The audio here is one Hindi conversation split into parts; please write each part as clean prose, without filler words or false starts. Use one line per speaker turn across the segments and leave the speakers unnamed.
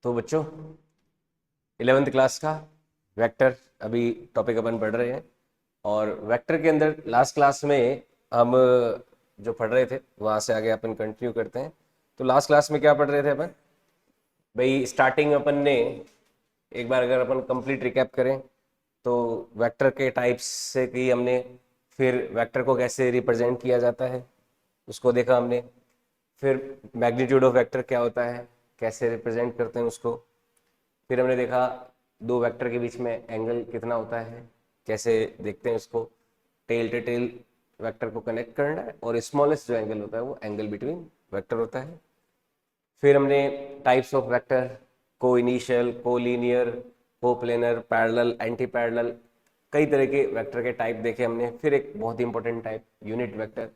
तो बच्चों 11th क्लास का वेक्टर अभी टॉपिक अपन पढ़ रहे हैं। और वेक्टर के अंदर लास्ट क्लास में हम जो पढ़ रहे थे वहाँ से आगे अपन कंटिन्यू करते हैं। तो लास्ट क्लास में क्या पढ़ रहे थे अपन? भाई स्टार्टिंग अपन ने एक बार अगर अपन कंप्लीट रिकैप करें तो वेक्टर के टाइप्स से की हमने, फिर वेक्टर को कैसे रिप्रेजेंट किया जाता है उसको देखा हमने, फिर मैग्नीट्यूड ऑफ वेक्टर क्या होता है, कैसे रिप्रेजेंट करते हैं उसको, फिर हमने देखा दो वेक्टर के बीच में एंगल कितना होता है, कैसे देखते हैं उसको, टेल टू टेल वेक्टर को कनेक्ट करना है, और स्मॉलेस्ट जो एंगल होता है वो एंगल बिटवीन वेक्टर होता है। फिर हमने टाइप्स ऑफ वेक्टर, को इनिशियल, को लीनियर, को प्लेनर, पैरेलल, एंटी पैरेलल, कई तरह के वेक्टर के टाइप देखे हमने। फिर एक बहुत ही important type unit vector,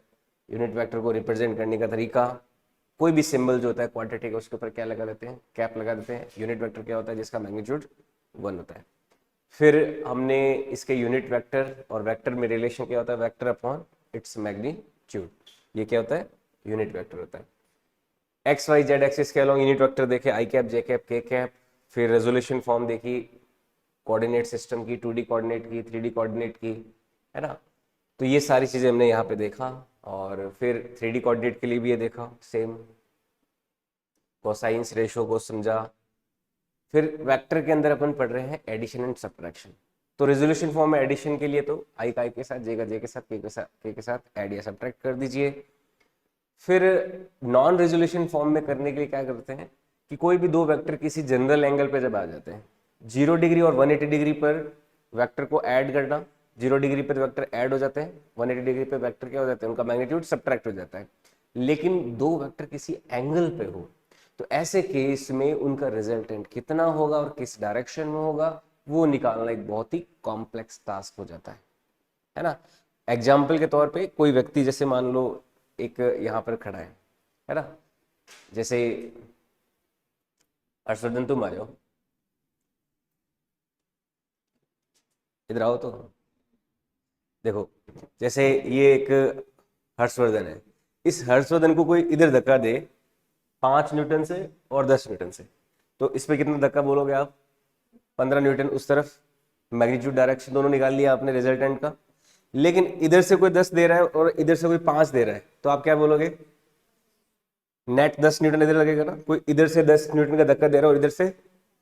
unit vector को रिप्रेजेंट करने का तरीका, कोई भी सिंबल जो होता है क्वांटिटी का उसके ऊपर क्या लगा देते हैं, कैप लगा देते हैं। यूनिट वेक्टर क्या होता है? जिसका मैग्नीट्यूड 1 होता है। फिर हमने इसके यूनिट वेक्टर और वेक्टर में रिलेशन क्या होता है, वेक्टर अपॉन इट्स मैग्नीट्यूड, ये क्या होता है? यूनिट वेक्टर होता है। एक्स वाई जेड एक्सिस के अलॉन्ग यूनिट वेक्टर देखे, आई कैप, जे कैप, के कैप। फिर रेजोल्यूशन फॉर्म देखी, कोऑर्डिनेट सिस्टम की, 2D कोऑर्डिनेट की, 3D कोऑर्डिनेट की, है ना। तो ये सारी चीजें हमने यहाँ पे देखा। और फिर 3D कोऑर्डिनेट के लिए भी ये देखा, सेम कोसाइंस रेशो को समझा। फिर वेक्टर के अंदर अपन पढ़ रहे हैं एडिशन एंड सब्ट्रैक्शन। तो रेजोल्यूशन फॉर्म में एडिशन के लिए तो आई का आई के साथ, जे का जे के साथ, के के साथ ऐड या सब्ट्रैक्ट कर दीजिए। फिर नॉन रेजोल्यूशन फॉर्म में करने के लिए क्या करते हैं कि कोई भी दो वेक्टर किसी जनरल एंगल पे जब आ जाते हैं, 0 डिग्री और 180 डिग्री पर वेक्टर को ऐड करना, 0 डिग्री पर वेक्टर ऐड हो जाते हैं, 180 डिग्री पे वेक्टर क्या हो जाते हैं, उनका मैग्नीट्यूड सब्ट्रैक्ट हो जाता है। लेकिन दो वेक्टर किसी एंगल पे हो तो ऐसे केस में उनका रिजल्टेंट कितना होगा और किस डायरेक्शन में होगा वो निकालना एक बहुत ही कॉम्प्लेक्स टास्क हो जाता है ना। एग्जाम्पल के तौर पे कोई व्यक्ति जैसे मान लो एक यहाँ पर खड़ा है ना। जैसे हर्षवर्धन तुम आ जाओ, इधर आओ। तो देखो, जैसे ये एक हर्षवर्धन है, इस हर्षवर्धन को कोई इधर धक्का दे 5 न्यूटन से और 10 न्यूटन से, तो इस पे कितना धक्का बोलोगे आप? 15 न्यूटन उस तरफ। मैग्नीट्यूड डायरेक्शन दोनों निकाल लिया आपने रिजल्टेंट का। लेकिन इधर से कोई 10 दे रहा है और इधर से कोई 5 दे रहा है, तो आप क्या बोलोगे? नेट 10 न्यूटन इधर लगेगा ना। कोई इधर से 10 न्यूटन का धक्का दे रहा है और इधर से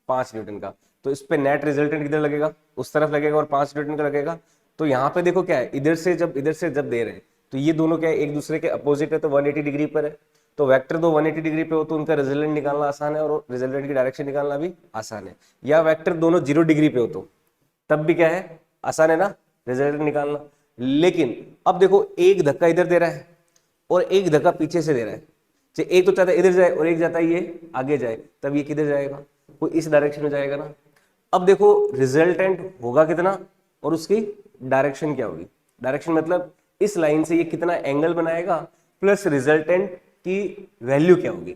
5 न्यूटन का, तो इस पे नेट रिजल्टेंट किधर लगेगा? उस तरफ लगेगा और 5 न्यूटन का लगेगा। तो यहाँ पे देखो क्या है, इधर से जब दे रहे हैं तो ये दोनों क्या है, एक दूसरे के अपोजिट है, तो 180 डिग्री पर है। तो वेक्टर दो 180 डिग्री पे हो तो उनका रिजल्टेंट निकालना आसान है और रिजल्टेंट की डायरेक्शन निकालना भी आसान है। या वेक्टर दोनों 0 डिग्री पे हो तो तब भी क्या है, आसान है ना रिजल्टेंट निकालना। लेकिन अब देखो, एक धक्का इधर दे रहा है और एक धक्का पीछे से दे रहा है। एक तो चाहता है इधर जाए और एक जाता है ये आगे जाए, तब ये किधर जाएगा? कोई इस डायरेक्शन में जाएगा ना। अब देखो रिजल्टेंट होगा कितना और उसकी डायरेक्शन क्या होगी। डायरेक्शन मतलब इस लाइन से ये कितना एंगल बनाएगा प्लस रिजल्टेंट की वैल्यू क्या होगी,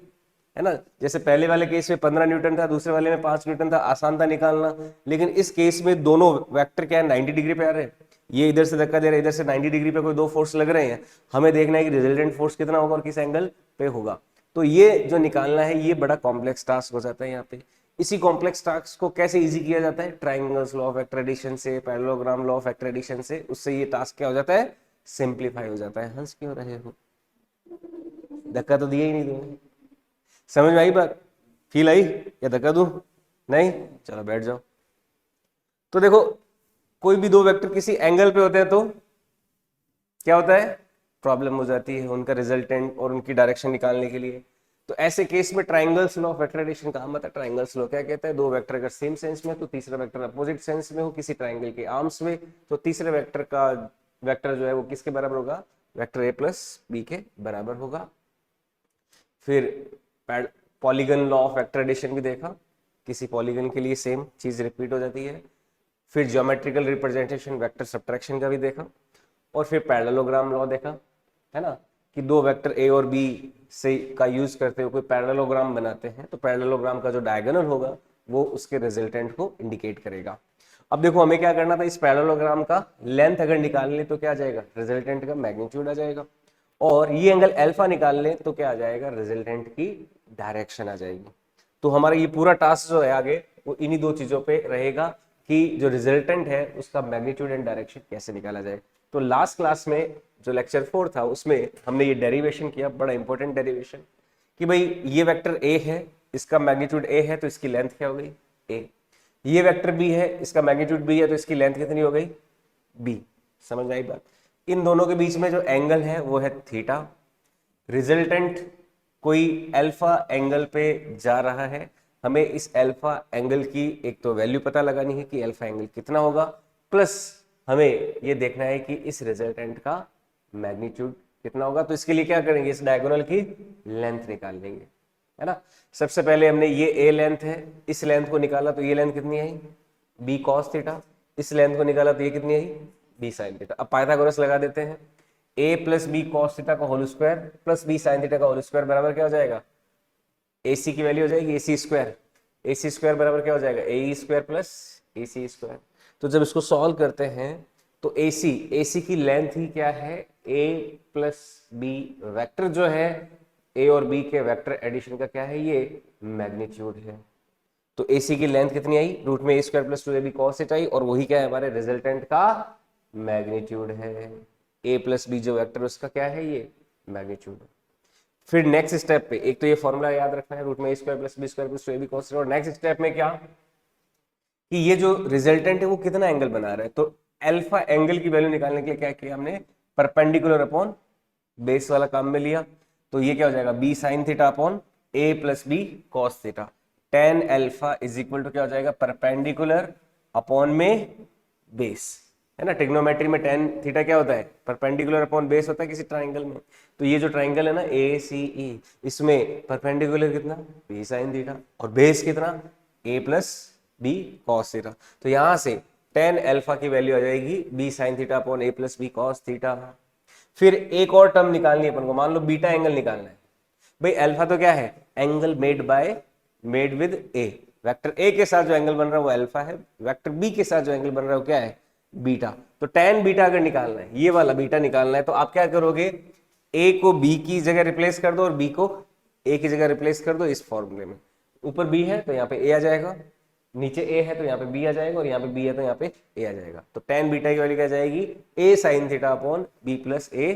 है ना। जैसे पहले वाले केस में 15 न्यूटन था, दूसरे वाले में 5 न्यूटन था, आसान था निकालना। लेकिन इस केस में दोनों वेक्टर क्या है, 90 डिग्री पे आ रहे हैं। ये इधर से धक्का दे रहा है, इधर से 90 डिग्री पे कोई दो फोर्स लग रहे हैं। हमें देखना है कि रिजल्टेंट फोर्स कितना होगा और किस एंगल पे होगा। तो ये जो निकालना है ये बड़ा कॉम्प्लेक्स टास्क हो जाता है यहाँ पे। इसी कॉम्प्लेक्स टास्क को कैसे इजी किया जाता है? Triangles law of vector addition से, parallelogram law of vector addition से, उससे ये टास्क क्या हो जाता है, सिंप्लीफाई हो जाता है। हंस क्यों रहे हो? धक्का तो दिया ही नहीं तुमने। समझ में आई बात? फील आई या धक्का दूं? नहीं, चलो बैठ जाओ। तो देखो, कोई भी दो वेक्टर किसी एंगल पे होते हैं तो क्या होता है, प्रॉब्लम हो जाती है उनका रिजल्टेंट और उनकी डायरेक्शन निकालने के लिए। तो ऐसे केस में triangles law of vector addition का हम बताया। ट्राइंगल्स लॉ क्या कहता है, दो वेक्टर अगर सेम सेंस में तो तीसरा वेक्टर अपोजिट सेंस में हो किसी ट्राइंगल के आर्म्स में, तो तीसरे वेक्टर का वेक्टर जो है वो किसके बराबर होगा, वेक्टर ए प्लस बी के बराबर होगा। फिर polygon law of vector addition भी देखा, किसी पॉलीगन के लिए सेम चीज रिपीट हो जाती है। फिर ज्योमेट्रिकल रिप्रेजेंटेशन वेक्टर सब्ट्रैक्शन का भी देखा। और फिर पैरेललोग्राम लॉ देखा, है ना, कि दो वेक्टर ए और बी से का यूज करते हुए कोई पैरेललोग्राम बनाते हैं तो पैरेललोग्राम का जो डायगोनल होगा वो उसके रिजल्टेंट को इंडिकेट करेगा। अब देखो हमें क्या करना था, इस पैरेललोग्राम का लेंथ अगर निकाल ले तो क्या आ जाएगा, रिजल्टेंट का मैग्नीट्यूड आ जाएगा। और ये एंगल अल्फा निकाल ले तो क्या आ जाएगा, रिजल्टेंट की डायरेक्शन आ जाएगी। तो हमारा ये पूरा टास्क जो है आगे वो इन्हीं दो चीजों पे रहेगा कि जो रिजल्टेंट है उसका मैग्नीट्यूड एंड डायरेक्शन कैसे निकाला जाए। तो लास्ट क्लास में जो लेक्चर 4 था उसमें हमने ये डेरिवेशन किया, बड़ा इंपॉर्टेंट डेरिवेशन, कि भाई ये वेक्टर ए है, इसका मैग्नीट्यूड ए है तो इसकी लेंथ क्या हो गई ए। ये वेक्टर बी है, इसका मैग्नीट्यूड बी है तो इसकी लेंथ कितनी हो गई बी। समझ आई बात। इन दोनों के बीच में जो एंगल है वो है थीटा। रिजल्टेंट कोई अल्फा एंगल पे जा रहा है, हमें इस अल्फा एंगल की एक तो वैल्यू पता लगानी है कि अल्फा एंगल कितना होगा, प्लस हमें ये देखना है कि इस रिजल्टेंट का मैग्नीट्यूड कितना होगा। तो इसके लिए क्या करेंगे, इस डायगोनल की लेंथ निकाल लेंगे, है ना। सबसे पहले हमने ये ए लेंथ है, इस लेंथ को निकाला तो ये लेंथ कितनी आई बी कॉस थीटा, इस लेंथ को निकाला तो ये कितनी आई बी साइन थीटा। अब पाइथागोरस लगा देते हैं, A plus B cos theta का whole square plus B sine theta का होल स्क्वायर बराबर क्या हो जाएगा, ए सी की वैल्यू हो जाएगी ए सी स्क्वायर, ए सी स्क्वायर बराबर क्या हो जाएगा ए स्क्वायर प्लस ए सी स्क्वायर। तो जब इसको सॉल्व करते हैं तो ए सी की लेंथ ही क्या है ए प्लस बी, वेक्टर जो है ए और बी के वेक्टर एडिशन का क्या है ये मैग्नीट्यूड है। तो ए सी की लेंथ कितनी आई रूट में a square plus 2ab cos theta आई, और वही क्या है हमारे रिजल्टेंट का मैग्नीट्यूड है। ए प्लस बी जो वेक्टर उसका क्या है ये मैग्नीट्यूड। फिर नेक्स्ट स्टेप पे एक तो ये फॉर्मूला याद रखना है रूट में a square plus b square plus 2ab cos theta, और नेक्स्ट स्टेप में क्या कि ये जो रिजल्टेंट है वो कितना एंगल बना रहा है। तो अल्फा एंगल की वैल्यू निकालने के लिए क्या किया हमने, परपेंडिकुलर अपॉन बेस वाला काम में लिया। तो ये क्या हो जाएगा B sine theta upon A plus B cos theta, tan alpha is equal to क्या हो जाएगा परपेंडिकुलर अपॉन में बेस, है ना। ट्रिग्नोमेट्री में टेन थीटा क्या होता है परपेंडिकुलर अपॉन बेस होता है किसी ट्राइंगल में। तो ये जो ट्राइंगल है ना ए सी ई, इसमें परपेंडिकुलर कितना बी साइन थीटा और बेस कितना ए प्लस बी कॉस थीटा। तो यहां से टेन अल्फा की वैल्यू आ जाएगी बी साइन थीटा अपॉन ए प्लस बी कॉस थीटा। फिर एक और टर्म निकालनी है अपन को, मान लो बीटा एंगल निकालना है। भाई अल्फा तो क्या है angle made with A, vector A के साथ जो एंगल बन रहा है वो अल्फा है, वेक्टर बी के साथ जो एंगल बन रहा है वो क्या है बीटा। तो टेन बीटा अगर निकालना है ये वाला बीटा निकालना है तो आप क्या करोगे ए को बी की जगह रिप्लेस कर दो और बी को ए की जगह रिप्लेस कर दो इस फॉर्मूले में। ऊपर बी है तो यहाँ पे ए आ जाएगा, नीचे ए है तो यहाँ पे बी आ जाएगा, और यहाँ पे बी है तो यहाँ पे ए आ जाएगा। तो टेन बीटा की वैल्यू क्या जाएगी a sine theta upon b plus a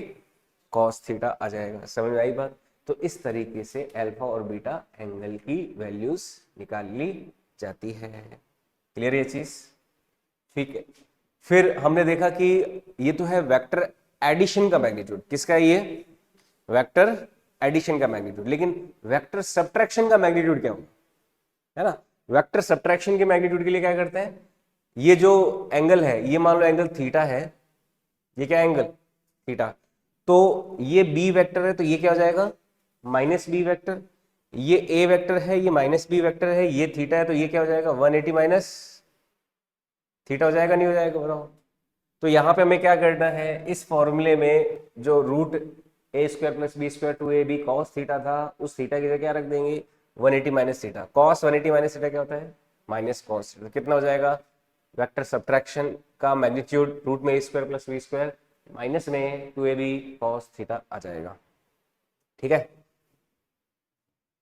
cos theta आ जाएगा। समझ में आई बात। तो इस तरीके से अल्फा और बीटा एंगल की वैल्यूज निकाल ली जाती है। क्लियर ये चीज, ठीक है। फिर हमने देखा कि ये तो है वेक्टर एडिशन का मैग्नीट्यूड, किसका है ये वेक्टर एडिशन का मैग्नीट्यूड, लेकिन वेक्टर सब्ट्रैक्शन का मैग्नीट्यूड क्या होगा, है ना। वेक्टर सब्ट्रैक्शन के मैग्नीट्यूड के लिए क्या करते हैं, ये जो एंगल है ये मान लो एंगल थीटा है, ये क्या एंगल थीटा, तो ये बी वेक्टर है तो ये क्या हो जाएगा माइनस बी वेक्टर, ये ए वेक्टर है ये माइनस बी वेक्टर है, ये थीटा है तो ये क्या हो जाएगा 180 माइनस थीटा हो जाएगा, नहीं हो जाएगा बताओ। तो यहां पे हमें क्या करना है इस फॉर्मूले में जो root a square plus b square 2ab cos theta था उस थीटा की जगह क्या रख देंगे 180 minus theta. Cos 180 minus theta क्या होता है माइनस कॉस थीटा। कितना हो जाएगा वेक्टर सब्ट्रैक्शन का मैग्नीट्यूड रूट में a square plus b square minus में 2ab cos थीटा आ जाएगा, ठीक है।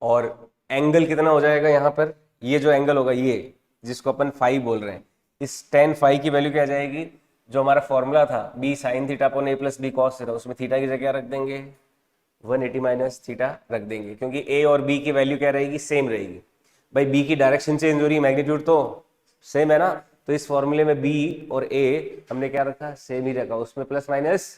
और एंगल कितना हो जाएगा यहाँ पर, ये जो एंगल होगा ये जिसको अपन फाई बोल रहे हैं, इस टेन फाई की वैल्यू क्या आ जाएगी, जो हमारा फॉर्मूला था बी साइन थीटा अपॉन ए प्लस बी कॉस थीटा, उसमें थीटा की जगह क्या रख देंगे 180 माइनस थीटा रख देंगे, क्योंकि ए और बी की वैल्यू क्या रहेगी सेम रहेगी। भाई बी की डायरेक्शन चेंज हो रही है मैग्नीट्यूड तो सेम है ना, तो इस फॉर्मूले में बी और ए हमने क्या रखा सेम ही रखा, उसमें प्लस माइनस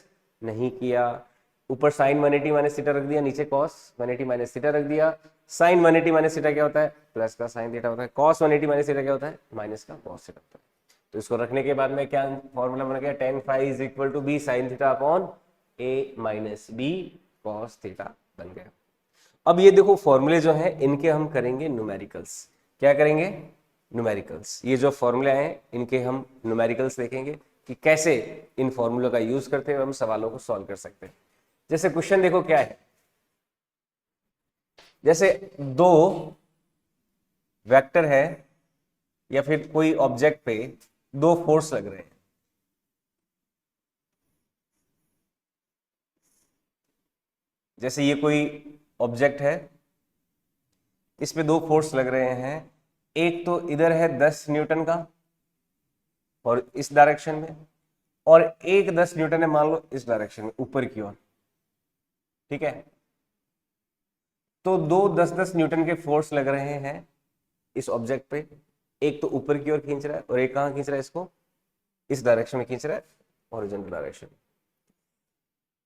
नहीं किया। ऊपर साइन 180 माइनस थीटा रख दिया, नीचे कॉस 180 माइनस थीटा रख दिया। साइन 180 माइनस थीटा क्या होता है प्लस का साइन थीटा होता है, कॉस 180 माइनस थीटा क्या होता है माइनस का कॉस थीटा होता है। तो इसको रखने के बाद में क्या फॉर्मूला बन गया tan phi is equal to B sine theta upon A minus B cos theta बन गया। अब ये देखो फॉर्मूले जो हैं इनके हम करेंगे न्यूमेरिकल्स, क्या करेंगे न्यूमेरिकल्स। ये जो फॉर्मूले हैं इनके हम न्यूमेरिकल्स देखेंगे कि कैसे इन फॉर्मूलों का यूज करते हुए हम सवालों को सॉल्व कर सकते हैं। जैसे क्वेश्चन देखो क्या है, जैसे दो वेक्टर है या फिर कोई ऑब्जेक्ट पे दो फोर्स लग रहे हैं, जैसे ये कोई ऑब्जेक्ट है, इस पे दो फोर्स लग रहे हैं, एक तो इधर है 10 न्यूटन का और इस डायरेक्शन में, और एक 10 न्यूटन है मान लो इस डायरेक्शन में ऊपर की ओर, ठीक है। तो दो 10-10 न्यूटन के फोर्स लग रहे हैं इस ऑब्जेक्ट पे, एक तो ऊपर की ओर खींच रहा है और एक कहां खींच रहा है इसको, इस डायरेक्शन में खींच रहा है, हॉरिजॉन्टल डायरेक्शन।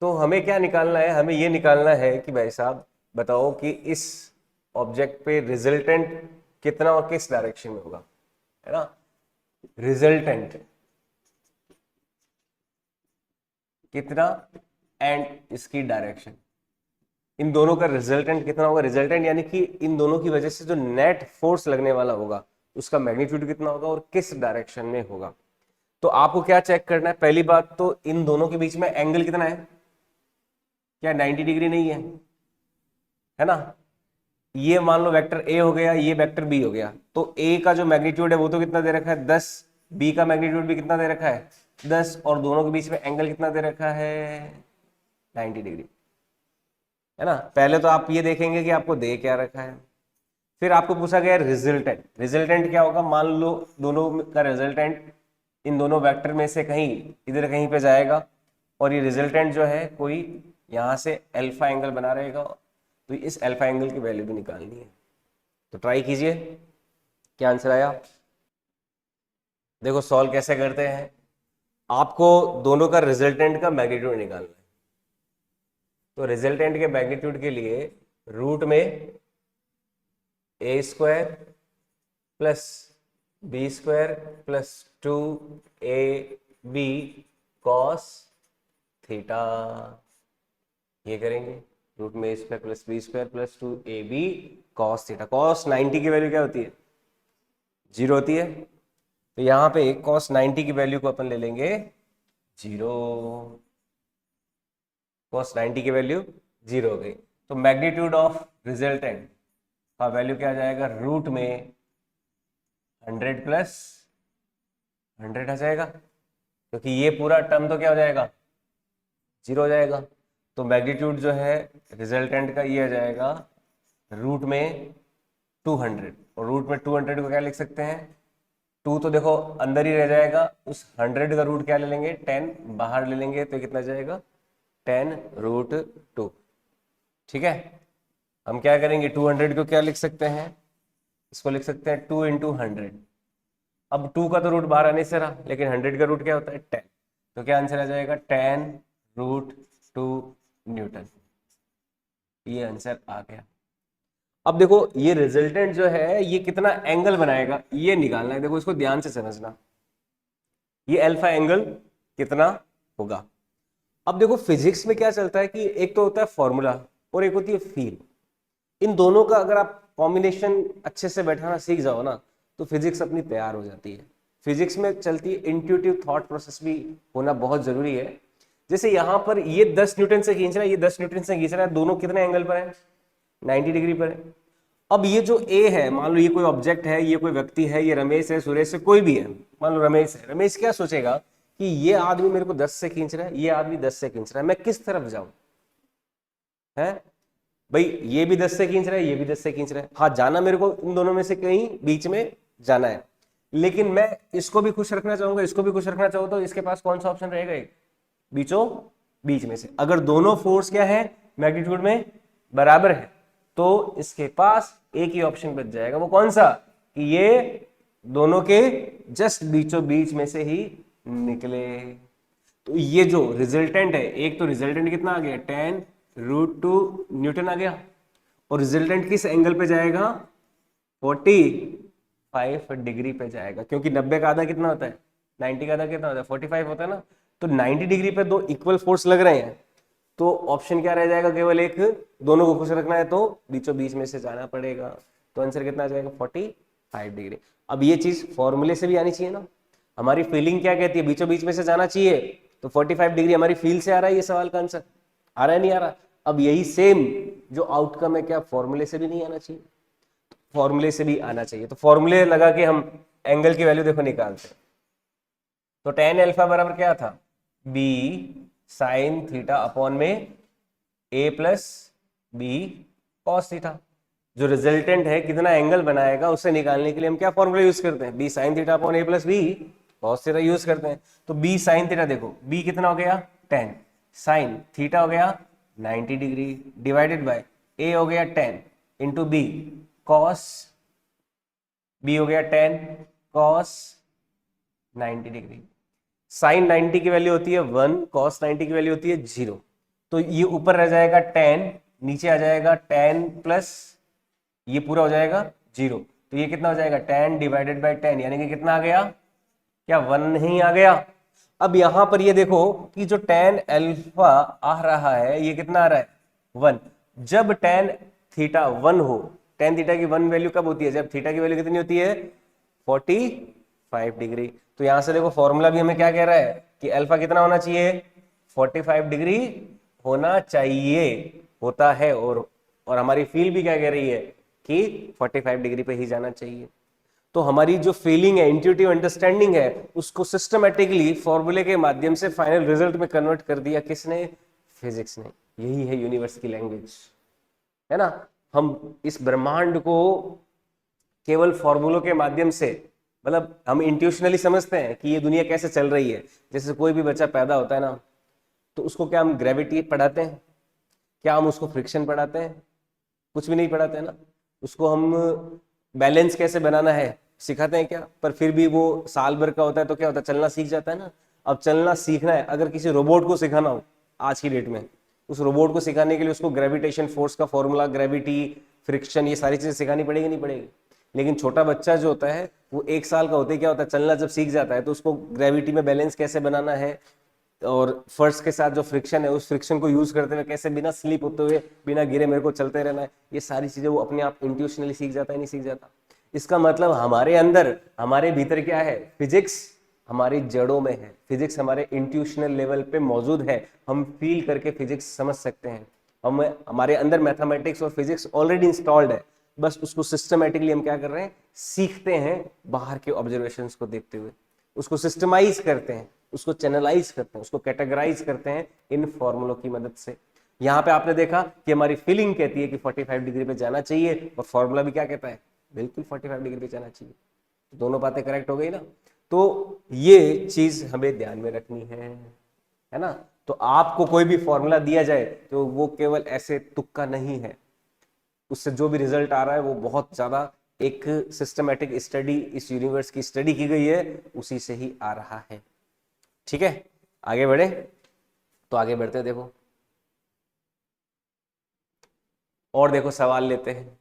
तो हमें क्या निकालना है, हमें ये निकालना है कि भाई साहब बताओ कि इस ऑब्जेक्ट पे रिजल्टेंट कितना और किस डायरेक्शन में होगा, है ना। रिजल्टेंट कितना एंड इसकी डायरेक्शन, इन दोनों का रिजल्टेंट कितना होगा। रिजल्टेंट यानी कि इन दोनों की वजह से जो नेट फोर्स लगने वाला होगा उसका मैग्नीट्यूड कितना होगा और किस डायरेक्शन में होगा। तो आपको क्या चेक करना है, पहली बात तो इन दोनों के बीच में एंगल कितना है, क्या 90 डिग्री नहीं है ना। ये मान लो वेक्टर ए हो गया, ये वेक्टर बी हो गया, तो ए का जो मैग्नीट्यूड है वो तो कितना दे रखा है 10, बी का मैग्नीट्यूड भी कितना दे रखा है 10, और दोनों के बीच में एंगल कितना दे रखा है 90 डिग्री, है ना। पहले तो आप ये देखेंगे कि आपको दे क्या रखा है, फिर आपको पूछा गया रिजल्टेंट। रिजल्टेंट क्या होगा, मान लो दोनों का रिजल्टेंट इन दोनों वेक्टर में से कहीं इधर कहीं पे जाएगा, और ये रिजल्टेंट जो है कोई यहाँ से अल्फा एंगल बना रहेगा, तो इस अल्फा एंगल की वैल्यू भी निकालनी है। तो ट्राई कीजिए, क्या आंसर आया। देखो सॉल्व कैसे करते हैं, आपको दोनों का रिजल्टेंट का मैग्नीट्यूड निकालना है। तो रिजल्टेंट के मैग्नीट्यूड के लिए रूट में a square plus b square plus 2ab cos theta, ये करेंगे रूट में a square plus b square plus 2ab cos theta. Cos 90 की वैल्यू क्या होती है 0 होती है, तो यहाँ पे कॉस 90 की वैल्यू को अपन ले लेंगे 0, कॉस 90 की वैल्यू 0 हो गई। तो मैग्नीट्यूड ऑफ रिजल्टेंट का वैल्यू क्या आ जाएगा, रूट में 100 प्लस 100 आ जाएगा, क्योंकि ये पूरा टर्म तो क्या हो जाएगा 0 हो जाएगा। तो मैग्नीट्यूड जो है रिजल्टेंट का ये आ जाएगा रूट में 200, और रूट में 200 को क्या लिख सकते हैं, 2 तो देखो अंदर ही रह जाएगा, उस 100 का रूट क्या ले लेंगे 10 बाहर ले लेंगे, तो कितना जाएगा 10√2, ठीक है। हम क्या करेंगे 200 को क्या लिख सकते हैं, इसको लिख सकते हैं 2 × 100। अब 2 का तो रूट बाहर आने से रहा, लेकिन 100 का रूट क्या होता है 10, तो क्या आंसर आ जाएगा 10√2 न्यूटन, ये आंसर आ गया। अब देखो ये रिजल्टेंट जो है ये कितना एंगल बनाएगा ये निकालना है, देखो इसको ध्यान से समझना, ये अल्फा एंगल कितना होगा। अब देखो फिजिक्स में क्या चलता है कि एक तो होता है फॉर्मूला और एक होती है फील, इन दोनों का अगर आप कॉम्बिनेशन अच्छे से बैठाना सीख जाओ ना तो फिजिक्स अपनी तैयार हो जाती है। फिजिक्स में चलती है इंट्यूटिव थॉट प्रोसेस भी होना बहुत जरूरी है। जैसे यहाँ पर ये 10 न्यूटन से खींच रहा है, ये 10 न्यूटन से खींच रहा है, दोनों कितने एंगल पर है 90 डिग्री पर है। अब ये जो ए है, मान लो ये कोई ऑब्जेक्ट है, ये कोई व्यक्ति है, ये रमेश है, सुरेश है, कोई भी है, मान लो रमेश है, रमेश क्या सोचेगा कि ये आदमी मेरे को 10 से खींच रहा है, ये आदमी 10 से खींच रहा है, मैं किस तरफ जाऊं, है भाई ये भी 10 से खींच रहा है, ये भी 10 से खींच रहा है, हाँ जाना मेरे को इन दोनों में से कहीं बीच में जाना है, लेकिन मैं इसको भी खुश रखना चाहूंगा, इसको भी खुश रखना चाहूँ, तो इसके पास कौन सा ऑप्शन रहेगा, एक बीचों बीच में से। अगर दोनों फोर्स क्या है मैग्नीट्यूड में बराबर है तो इसके पास एक ही ऑप्शन बच जाएगा, वो कौन सा, कि ये दोनों के जस्ट बीचों बीच में से ही निकले। तो ये जो रिजल्टेंट है, एक तो रिजल्टेंट कितना आ गया 10√2 न्यूटन आ गया, और रिजल्टेंट किस एंगल पे जाएगा 45 डिग्री पे जाएगा, क्योंकि 90 का आधा कितना होता है 90 का आधा कितना होता है 45 होता है ना। तो 90 डिग्री पे दो इक्वल फोर्स लग रहे हैं, तो ऑप्शन क्या रह जाएगा, केवल एक, दोनों को खुश रखना है तो बीचों बीच में से जाना पड़ेगा। तो आंसर कितना आ जाएगा 45 डिग्री। अब ये चीज फॉर्मूले से भी आनी चाहिए ना, हमारी फीलिंग क्या कहती है बीचों बीच में से जाना चाहिए, तो 45 डिग्री हमारी फील से आ रहा है, ये सवाल का आंसर आ रहा है नहीं आ रहा। अब यही सेम जो आउटकम है क्या फॉर्मूले से भी नहीं आना चाहिए, फॉर्मूले से भी आना चाहिए। तो फॉर्मूले लगा के हम एंगल की वैल्यू देखो निकालते हैं। तो tan अल्फा बराबर क्या था b sin थीटा अपॉन में a plus b cos theta. जो रिजल्टेंट है कितना एंगल बनाएगा उसे निकालने के लिए हम क्या फॉर्मूला यूज करते हैं, बी साइन थीटा अपॉन ए plus B cos theta use करते हैं। तो बी साइन थीटा देखो, बी कितना हो गया 10, साइन थीटा हो गया 90 डिग्री, डिवाइडेड बाय ए हो गया 10 इंटू बी कॉस, बी हो गया 10 कॉस 90 डिग्री। साइन 90 की वैल्यू होती है 1, कॉस 90 की वैल्यू होती है 0। तो ये ऊपर रह जाएगा 10, नीचे आ जाएगा 10 प्लस ये पूरा हो जाएगा 0। तो ये कितना हो जाएगा 10 डिवाइडेड बाय 10, यानी कि कितना आ गया, क्या 1 नहीं आ गया। अब यहां पर ये देखो कि जो tan अल्फा आ रहा है ये कितना आ रहा है 1। जब tan थीटा 1 हो, tan थीटा की 1 वैल्यू कब होती है, जब थीटा की वैल्यू कितनी होती है 45 डिग्री। तो यहां से देखो फॉर्मूला भी हमें क्या कह रहा है कि अल्फा कितना होना चाहिए 45 डिग्री होना चाहिए, होता है। और हमारी फील भी क्या कह रही है कि 45 डिग्री पे ही जाना चाहिए। तो हमारी जो फीलिंग है, इंट्यूटिव अंडरस्टैंडिंग है, उसको सिस्टमेटिकली फॉर्मूले के माध्यम से फाइनल रिजल्ट में कन्वर्ट कर दिया किसने, फिजिक्स ने। यही है यूनिवर्स की लैंग्वेज, है ना। हम इस ब्रह्मांड को केवल फॉर्मूलों के माध्यम से, मतलब हम इंट्यूशनली समझते हैं कि ये दुनिया कैसे चल रही है। जैसे कोई भी बच्चा पैदा होता है ना, तो उसको क्या हम ग्रेविटी पढ़ाते हैं, क्या हम उसको फ्रिक्शन पढ़ाते हैं, कुछ भी नहीं पढ़ाते हैं ना। उसको हम बैलेंस कैसे बनाना है सिखाते हैं क्या, पर फिर भी वो साल भर का होता है तो क्या होता है चलना सीख जाता है ना। अब चलना सीखना है, अगर किसी रोबोट को सिखाना हो आज की डेट में, उस रोबोट को सिखाने के लिए उसको ग्रेविटेशन फोर्स का फॉर्मूला, ग्रेविटी, फ्रिक्शन, ये सारी चीजें सिखानी पड़ेगी नहीं पड़ेगी। लेकिन छोटा बच्चा जो होता है वो 1 साल का होते क्या होता है, चलना जब सीख जाता है तो उसको ग्रेविटी में बैलेंस कैसे बनाना है, और फर्श के साथ जो फ्रिक्शन है उस फ्रिक्शन को यूज करते हुए कैसे बिना स्लिप होते हुए, बिना गिरे मेरे को चलते रहना है, ये सारी चीजें वो अपने आप इंट्यूशनली सीख जाता है, नहीं सीख जाता। इसका मतलब हमारे अंदर, हमारे भीतर क्या है, फिजिक्स हमारी जड़ों में है, फिजिक्स हमारे इंट्यूशनल लेवल पे मौजूद है। हम फील करके फिजिक्स समझ सकते हैं। हम, हमारे अंदर मैथमेटिक्स और फिजिक्स ऑलरेडी इंस्टॉल्ड है, बस उसको सिस्टमेटिकली हम क्या कर रहे हैं, सीखते हैं बाहर के ऑब्जर्वेशंस को देखते हुए, उसको सिस्टमाइज करते हैं, उसको चैनलाइज करते हैं, उसको कैटेगराइज करते हैं इन फॉर्मूलों की मदद से। यहाँ पे आपने देखा कि हमारी फीलिंग कहती है कि 45 डिग्री पे जाना चाहिए, और फॉर्मूला भी क्या कहता है, बिल्कुल 45 डिग्री पे जाना चाहिए। दोनों बातें करेक्ट हो गई ना। तो ये चीज हमें ध्यान में रखनी है ना। तो आपको कोई भी फॉर्मूला दिया जाए तो वो केवल ऐसे तुक्का नहीं है, उससे जो भी रिजल्ट आ रहा है वो बहुत ज्यादा एक सिस्टमेटिक स्टडी, इस यूनिवर्स की स्टडी की गई है, उसी से ही आ रहा है। ठीक है, आगे बढ़े। तो आगे बढ़ते हैं, देखो और देखो सवाल लेते हैं।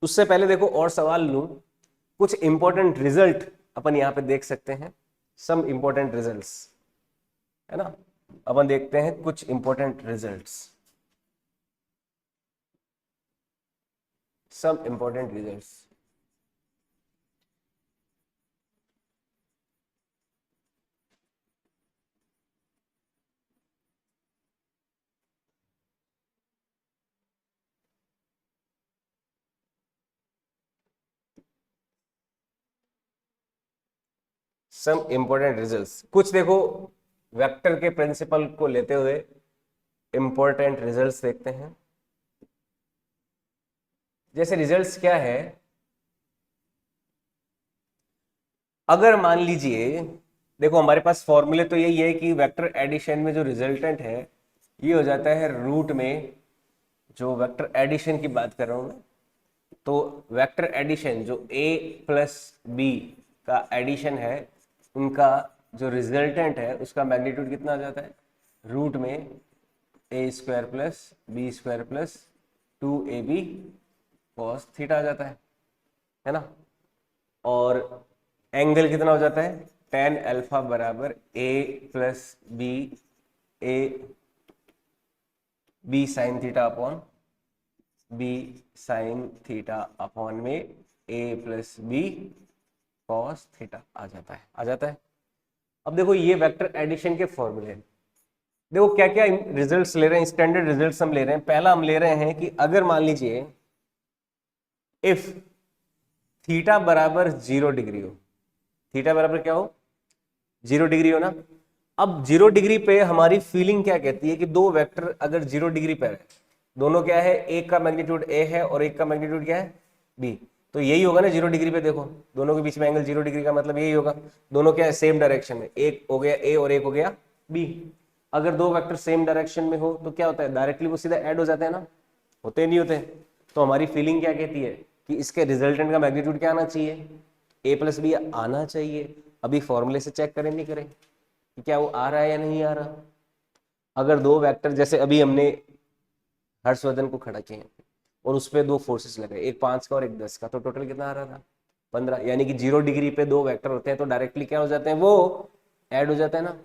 उससे पहले देखो और सवाल लूं, कुछ इंपॉर्टेंट रिजल्ट अपन यहां पे देख सकते हैं, सम इंपॉर्टेंट रिजल्ट्स, है ना। अपन देखते हैं कुछ important results, some important results. Some important results कुछ देखो, वेक्टर के प्रिंसिपल को लेते हुए इंपॉर्टेंट रिजल्ट्स देखते हैं। जैसे रिजल्ट्स क्या है, अगर मान लीजिए, देखो हमारे पास फॉर्मूले तो यही है कि वेक्टर एडिशन में जो रिजल्टेंट है ये हो जाता है रूट में, जो वेक्टर एडिशन की बात कर रहा हूं मैं, तो वेक्टर एडिशन जो a प्लस बी का एडिशन है, उनका जो रिजल्टेंट है उसका मैग्नीट्यूड कितना आ जाता है, रूट में a square plus b square plus 2ab cos theta आ जाता है ना। और एंगल कितना हो जाता है, tan अल्फा बराबर a plus b, a b sine theta upon b sine theta upon में a plus B cos theta आ जाता है, आ जाता है। अब देखो ये वेक्टर एडिशन के फॉर्मूले हैं। देखो क्या क्या रिजल्ट्स ले रहे हैं, स्टैंडर्ड रिजल्ट्स हम ले रहे हैं। पहला हम ले रहे हैं कि अगर मान लीजिए इफ थीटा बराबर 0 डिग्री हो, थीटा बराबर क्या हो 0 डिग्री हो ना, अब 0 डिग्री पे हमारी फीलिंग क्या कहती है कि दो वेक्टर अगर 0 डिग्री पे है, दोनों क्या है, एक का मैग्नीट्यूड ए है और एक का मैग्नीट्यूड क्या है, बी, तो यही होगा ना 0 डिग्री पे। देखो दोनों के बीच में एंगल 0 डिग्री का मतलब यही होगा, दोनों क्या है, सेम डायरेक्शन में, एक हो गया ए और एक हो गया बी। अगर दो वेक्टर सेम डायरेक्शन में हो तो क्या होता है, डायरेक्टली वो सीधा ऐड हो जाते हैं ना, होते नहीं होते। तो हमारी फीलिंग क्या कहती है कि इसके रिजल्टेंट का मैग्नीट्यूड क्या आना चाहिए, ए प्लस बी आना चाहिए। अभी फॉर्मूले से चेक करें, नहीं करें कि क्या वो आ रहा है या नहीं आ रहा। अगर दो वेक्टर, जैसे अभी हमने हर्षवर्धन को खड़ा किया और उस पर दो फोर्सेस लगाए, एक 5 का और एक 10 का, तो टोटल कितना आ रहा था, 15। यानी कि 0 डिग्री पे दो वेक्टर होते हैं तो डायरेक्टली क्या हो जाते हैं, वो ऐड हो जाते हैं ना।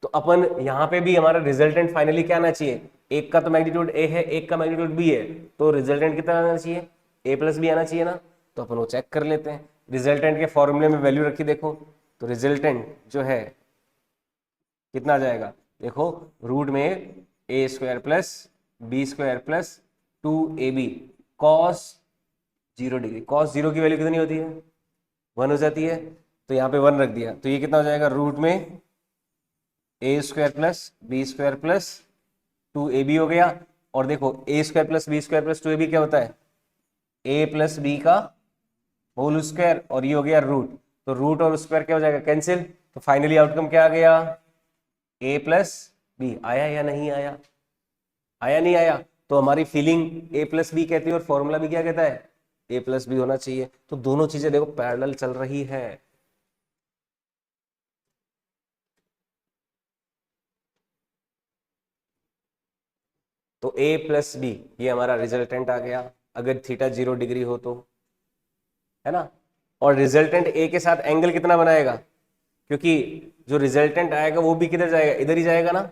तो अपन यहाँ पे भी हमारा रिजल्टेंट फाइनली क्या आना चाहिए, एक का तो मैग्नीट्यूड ए है, एक का मैग्नीट्यूड बी है, तो रिजल्टेंट कितना आना चाहिए, ए प्लस बी आना चाहिए ना। तो अपन वो चेक कर लेते हैं, रिजल्टेंट के फॉर्मूले में वैल्यू रखी देखो, तो रिजल्टेंट जो है कितना आ जाएगा, देखो रूट में a square plus b square plus 2ab cos 0 degree. Cos 0 की वैल्यू कितनी होती है, 1 हो जाती है, तो यहाँ पे 1 रख दिया, तो ये कितना हो जाएगा, रूट में a square plus b square plus 2ab हो गया। और देखो a square plus b square plus 2ab क्या होता है, ए प्लस बी का होल स्क्वायर, और ये हो गया रूट, तो रूट और स्क्वायर क्या हो जाएगा, कैंसिल। तो फाइनली आउटकम क्या आ गया, ए प्लस बी। आया या नहीं आया, आया नहीं आया। तो हमारी फीलिंग ए प्लस बी कहती है और फॉर्मूला भी क्या कहता है, ए प्लस बी होना चाहिए। तो दोनों चीजें देखो पैरेलल चल रही है। तो ए प्लस बी ये हमारा रिजल्टेंट आ गया, अगर थीटा 0 डिग्री हो तो, है ना। और रिजल्टेंट ए के साथ एंगल कितना बनाएगा, क्योंकि जो रिजल्टेंट आएगा वो भी किधर जाएगा, इधर ही जाएगा ना।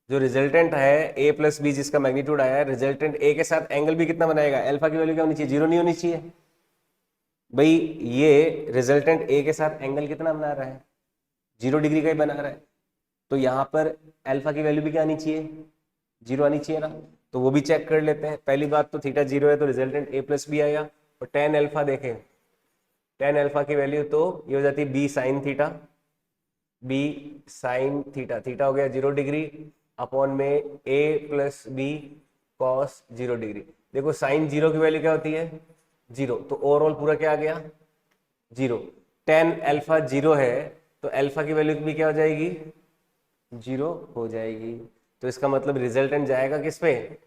जो रिजल्टेंट है ए प्लस बी जिसका मैग्नीट्यूड आया है, रिजल्टेंट ए के साथ एंगल भी कितना बनाएगा, अल्फा की वैल्यू क्या होनी चाहिए, 0 नहीं होनी चाहिए। भाई ये रिजल्टेंट ए के साथ एंगल कितना बना रहा है, 0 डिग्री का ही बना रहा है, तो यहाँ पर अल्फा की वैल्यू भी क्या आनी चाहिए, 0 आनी चाहिए ना। तो वो भी चेक कर लेते हैं। पहली बात तो थीटा 0 है तो रिजल्टेंट ए प्लस बी आया, और टेन अल्फा देखें, टेन अल्फा की वैल्यू तो ये हो जाती है b sine theta, b sine theta, theta हो गया 0 डिग्री अपॉन में a plus B cos 0 degree. देखो साइन 0 की वैल्यू क्या होती है, 0, तो ओवरऑल पूरा क्या आ गया, 0। टेन अल्फा 0 है तो अल्फा की वैल्यू भी क्या हो जाएगी, 0 हो जाएगी। तो इसका मतलब रिजल्टेंट जाएगा किस पे,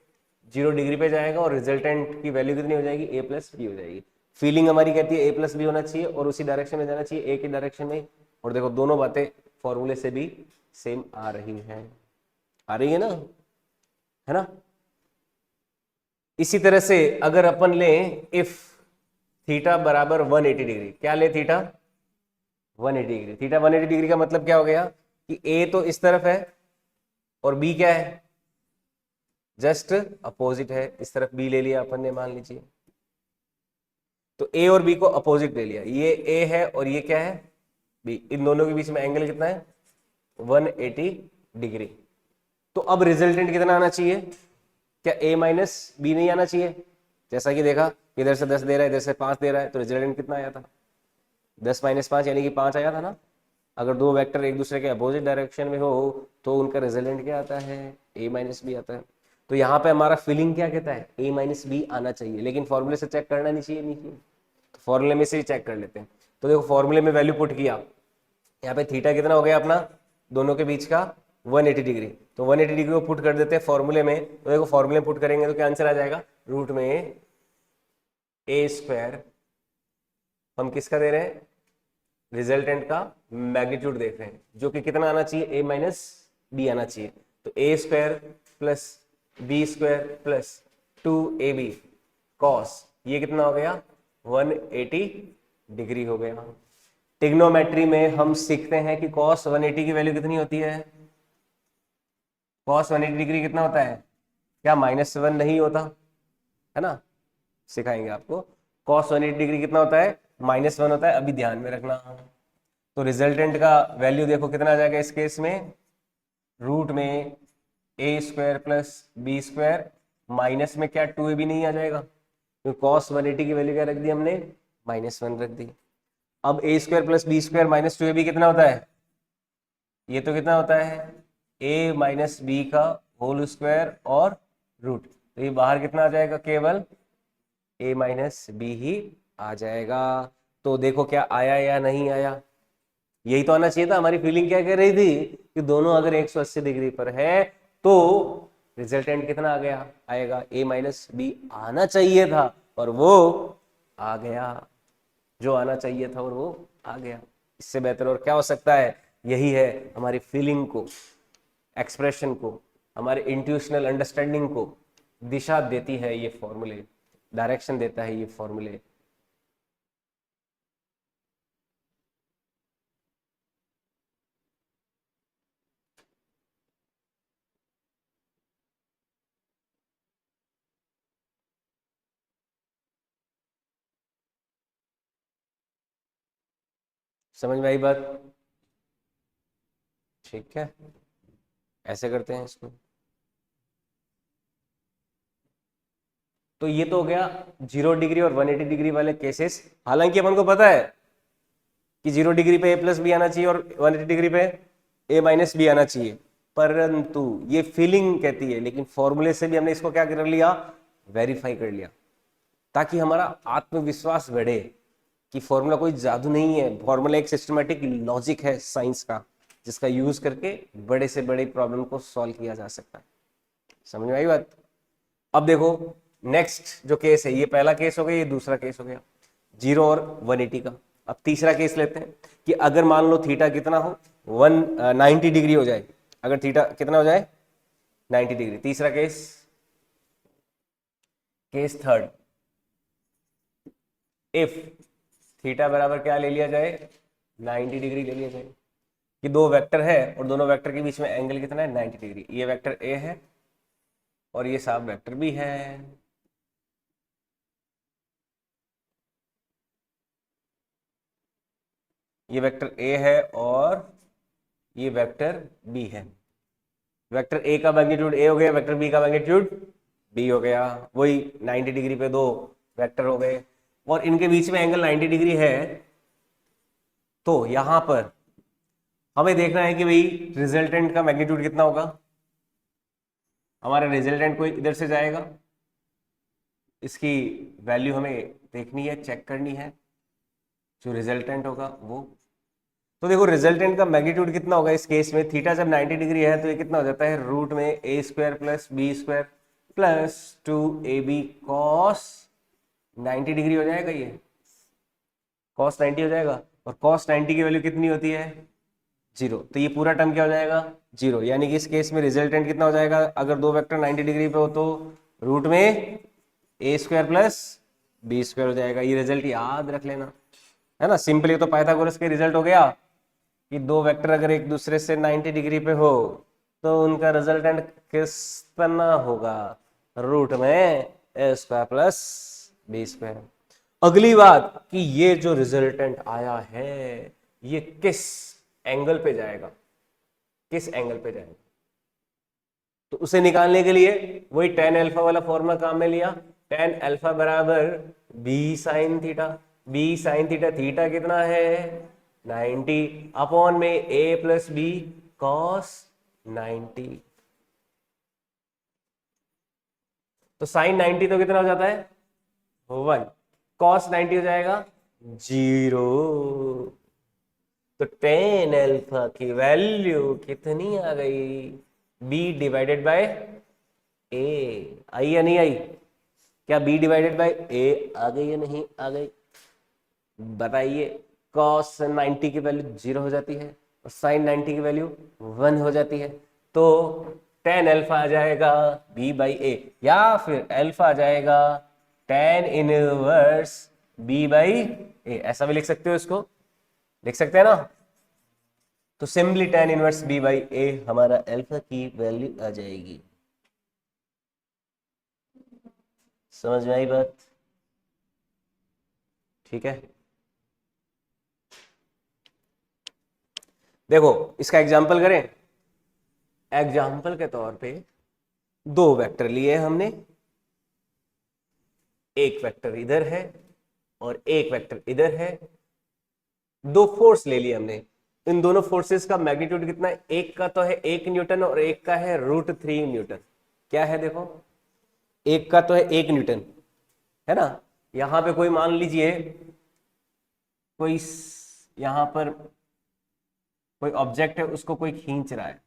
0 डिग्री पे जाएगा, और रिजल्टेंट की वैल्यू कितनी हो जाएगी, ए प्लस बी हो जाएगी। फीलिंग हमारी कहती है ए प्लस बी होना चाहिए और उसी डायरेक्शन में जाना चाहिए, ए की डायरेक्शन में। और देखो दोनों बातें फॉर्मूले से भी सेम आ रही हैं, आ रही है ना, है ना। इसी तरह से अगर अपन ले इफ थीटा बराबर 180 डिग्री, क्या ले थीटा 180 डिग्री, थीटा 180 डिग्री का मतलब क्या हो गया कि ए तो इस तरफ है और बी क्या है, जस्ट अपोजिट है, इस तरफ बी ले लिया अपन ने, मान लीजिए। तो ए और बी को अपोजिट ले लिया, ये ए है और ये क्या है बी, इन दोनों के बीच में एंगल कितना है 180 डिग्री। तो अब रिजल्टेंट कितना आना चाहिए, क्या ए माइनस बी नहीं आना चाहिए, जैसा कि देखा इधर से 10 दे रहा है इधर से 5 दे रहा है, तो रिजल्टेंट कितना आया था 10 माइनस 5 यानी कि 5 आया था ना। अगर दो वेक्टर एक दूसरे के अपोजिट डायरेक्शन में हो तो उनका रिजल्टेंट क्या आता है, ए माइनस बी आता है। तो यहाँ पे हमारा फीलिंग क्या कहता है, ए माइनस बी आना चाहिए, लेकिन फॉर्मूले से चेक करना नहीं चाहिए, नहीं चाहिए, तो फॉर्मूले में से ही चेक कर लेते हैं। तो देखो फॉर्मूले में वैल्यू पुट किया, यहाँ पे थीटा कितना हो गया अपना, दोनों के बीच का 180 डिग्री, तो 180 डिग्री को पुट कर देते हैं फॉर्मूले में। तो देखो फॉर्मूले में पुट करेंगे तो क्या आंसर आ जाएगा, रूट में ए स्क्वायर, हम किसका दे रहे हैं, रिजल्टेंट का मैग्नीट्यूड देख रहे हैं, जो कि कितना आना चाहिए, ए माइनस बी आना चाहिए। तो a square plus b square plus 2ab cos, ये कितना हो गया 180 डिग्री हो गया। टिग्नोमेट्री में हम सीखते हैं कि कॉस 180 की वैल्यू कितनी होती है, कॉस 180 डिग्री कितना होता है, क्या -1 नहीं होता, है ना, सिखाएंगे आपको। कॉस 180 डिग्री कितना होता है, -1 होता है, अभी ध्यान में रखना। तो रिजल्टेंट का वैल्यू देखो कितना आ जाएगा इस केस में, रूट में a square plus b square, minus में क्या 2ab नहीं आ जाएगा, तो कॉस 180 की वैल्यू क्या रख दी हमने, -1 रख दी। अब a square plus b square minus 2ab कितना होता है, ये तो कितना होता है a माइनस बी का होल स्क्वायर और रूट, तो ये बाहर कितना आ जाएगा, केवल a माइनस बी ही आ जाएगा। तो देखो क्या आया या नहीं आया, यही तो आना चाहिए था। हमारी फीलिंग क्या कह रही थी कि दोनों अगर 180 डिग्री पर है तो रिजल्टेंट कितना आ गया, आएगा a माइनस बी आना चाहिए था, और वो आ गया, जो आना चाहिए था और वो आ गया। इससे बेहतर और क्या हो सकता है। यही है हमारी फीलिंग को, एक्सप्रेशन को, हमारे इंट्यूशनल अंडरस्टैंडिंग को दिशा देती है ये फॉर्मूले, डायरेक्शन देता है ये फॉर्मूले। समझ में आई बात, ठीक है, ऐसे करते हैं इसको। तो ये तो हो गया 0 डिग्री और 180 डिग्री वाले केसेस। हालांकि अपन को पता है कि 0 डिग्री पे a प्लस बी आना चाहिए और 180 डिग्री पे a माइनस बी आना चाहिए, परंतु ये फीलिंग कहती है, लेकिन फॉर्मूले से भी हमने इसको क्या कर लिया, वेरीफाई कर लिया, ताकि हमारा आत्मविश्वास बढ़े कि फॉर्मूला कोई जादू नहीं है, फॉर्मूला एक सिस्टमेटिक लॉजिक है साइंस का, जिसका यूज करके बड़े से बड़े प्रॉब्लम को सॉल्व किया जा सकता है। समझ में आई बात। अब देखो नेक्स्ट जो केस है, ये पहला केस हो गया, ये दूसरा केस हो गया 0 और 180 का। अब तीसरा केस लेते हैं कि अगर मान लो थीटा कितना हो 90 डिग्री हो जाए, अगर थीटा कितना हो जाए 90 डिग्री। तीसरा case, case third, if theta बराबर क्या ले लिया जाए, 90 डिग्री ले लिया जाए, कि दो वेक्टर है और दोनों वेक्टर के बीच में एंगल कितना है 90 डिग्री। ये वेक्टर ए है और ये साफ वेक्टर भी है। ये वेक्टर ए है और ये वेक्टर बी है। वेक्टर ए का मैग्नीट्यूड ए हो गया, वेक्टर बी का मैग्नीट्यूड बी हो गया। वही 90 डिग्री पे दो वेक्टर हो गए और इनके बीच में एंगल 90 डिग्री है। तो यहां पर हमें देखना है कि भाई रिजल्टेंट का मैग्नीट्यूड कितना होगा। हमारा रिजल्टेंट कोई इधर से जाएगा, इसकी वैल्यू हमें देखनी है, चेक करनी है, जो रिजल्टेंट होगा वो। तो देखो रिजल्टेंट का मैग्नीट्यूड कितना होगा इस केस में, थीटा जब 90 डिग्री है तो ये कितना हो जाता है, रूट में a square plus b square plus 2ab cos 90 degree हो जाएगा। ये कॉस 90 हो जाएगा और कॉस 90 की वैल्यू कितनी होती है, 0। तो ये पूरा टर्म क्या हो जाएगा, 0। यानी कि इस केस में रिजल्टेंट कितना हो जाएगा, अगर दो वेक्टर 90 डिग्री पे हो तो रूट में a square plus b square हो जाएगा। ये रिजल्ट याद रख लेना, है ना। सिंपली तो पाइथागोरस के रिजल्ट हो गया कि दो वेक्टर अगर एक दूसरे से 90 डिग्री पे हो तो उनका रिजल्टेंट कितना होगा, रूट में a square plus b square. अगली बात कि ये जो रिजल्टेंट आया है ये किस एंगल पे जाएगा, किस एंगल पे जाएगा, तो उसे निकालने के लिए वही tan अल्फा वाला फॉर्मूला काम में लिया। tan अल्फा बराबर b sine theta, b sine theta, theta कितना है 90 अपॉन में a प्लस बी कॉस 90। तो साइन 90 तो कितना हो जाता है 1, कॉस 90 हो जाएगा 0। तो tan अल्फा की वैल्यू कितनी आ गई, b डिवाइडेड बाय ए। आई या नहीं आई, क्या b डिवाइडेड बाय ए आ गई या नहीं आ गई, बताइए। cos 90 की वैल्यू 0 हो जाती है और sin 90 की वैल्यू 1 हो जाती है। तो tan अल्फा आ जाएगा b बाई ए, या फिर अल्फा आ जाएगा tan इनवर्स b बाई ए, ऐसा भी लिख सकते हो, इसको लिख सकते हैं ना। तो simply tan inverse b by a हमारा अल्फा की वैल्यू आ जाएगी। समझ में आई बात, ठीक है। देखो इसका एग्जाम्पल करें। एग्जाम्पल के तौर पे दो वेक्टर लिए हमने, एक वेक्टर इधर है और एक वेक्टर इधर है। दो फोर्स ले लिए हमने, इन दोनों फोर्सेस का मैग्नीट्यूड कितना है? एक का तो है 1 न्यूटन और एक का है √3 न्यूटन। क्या है देखो, एक का तो है 1 न्यूटन, है ना। यहां पे कोई मान लीजिए कोई यहां पर कोई ऑब्जेक्ट है, उसको कोई खींच रहा है,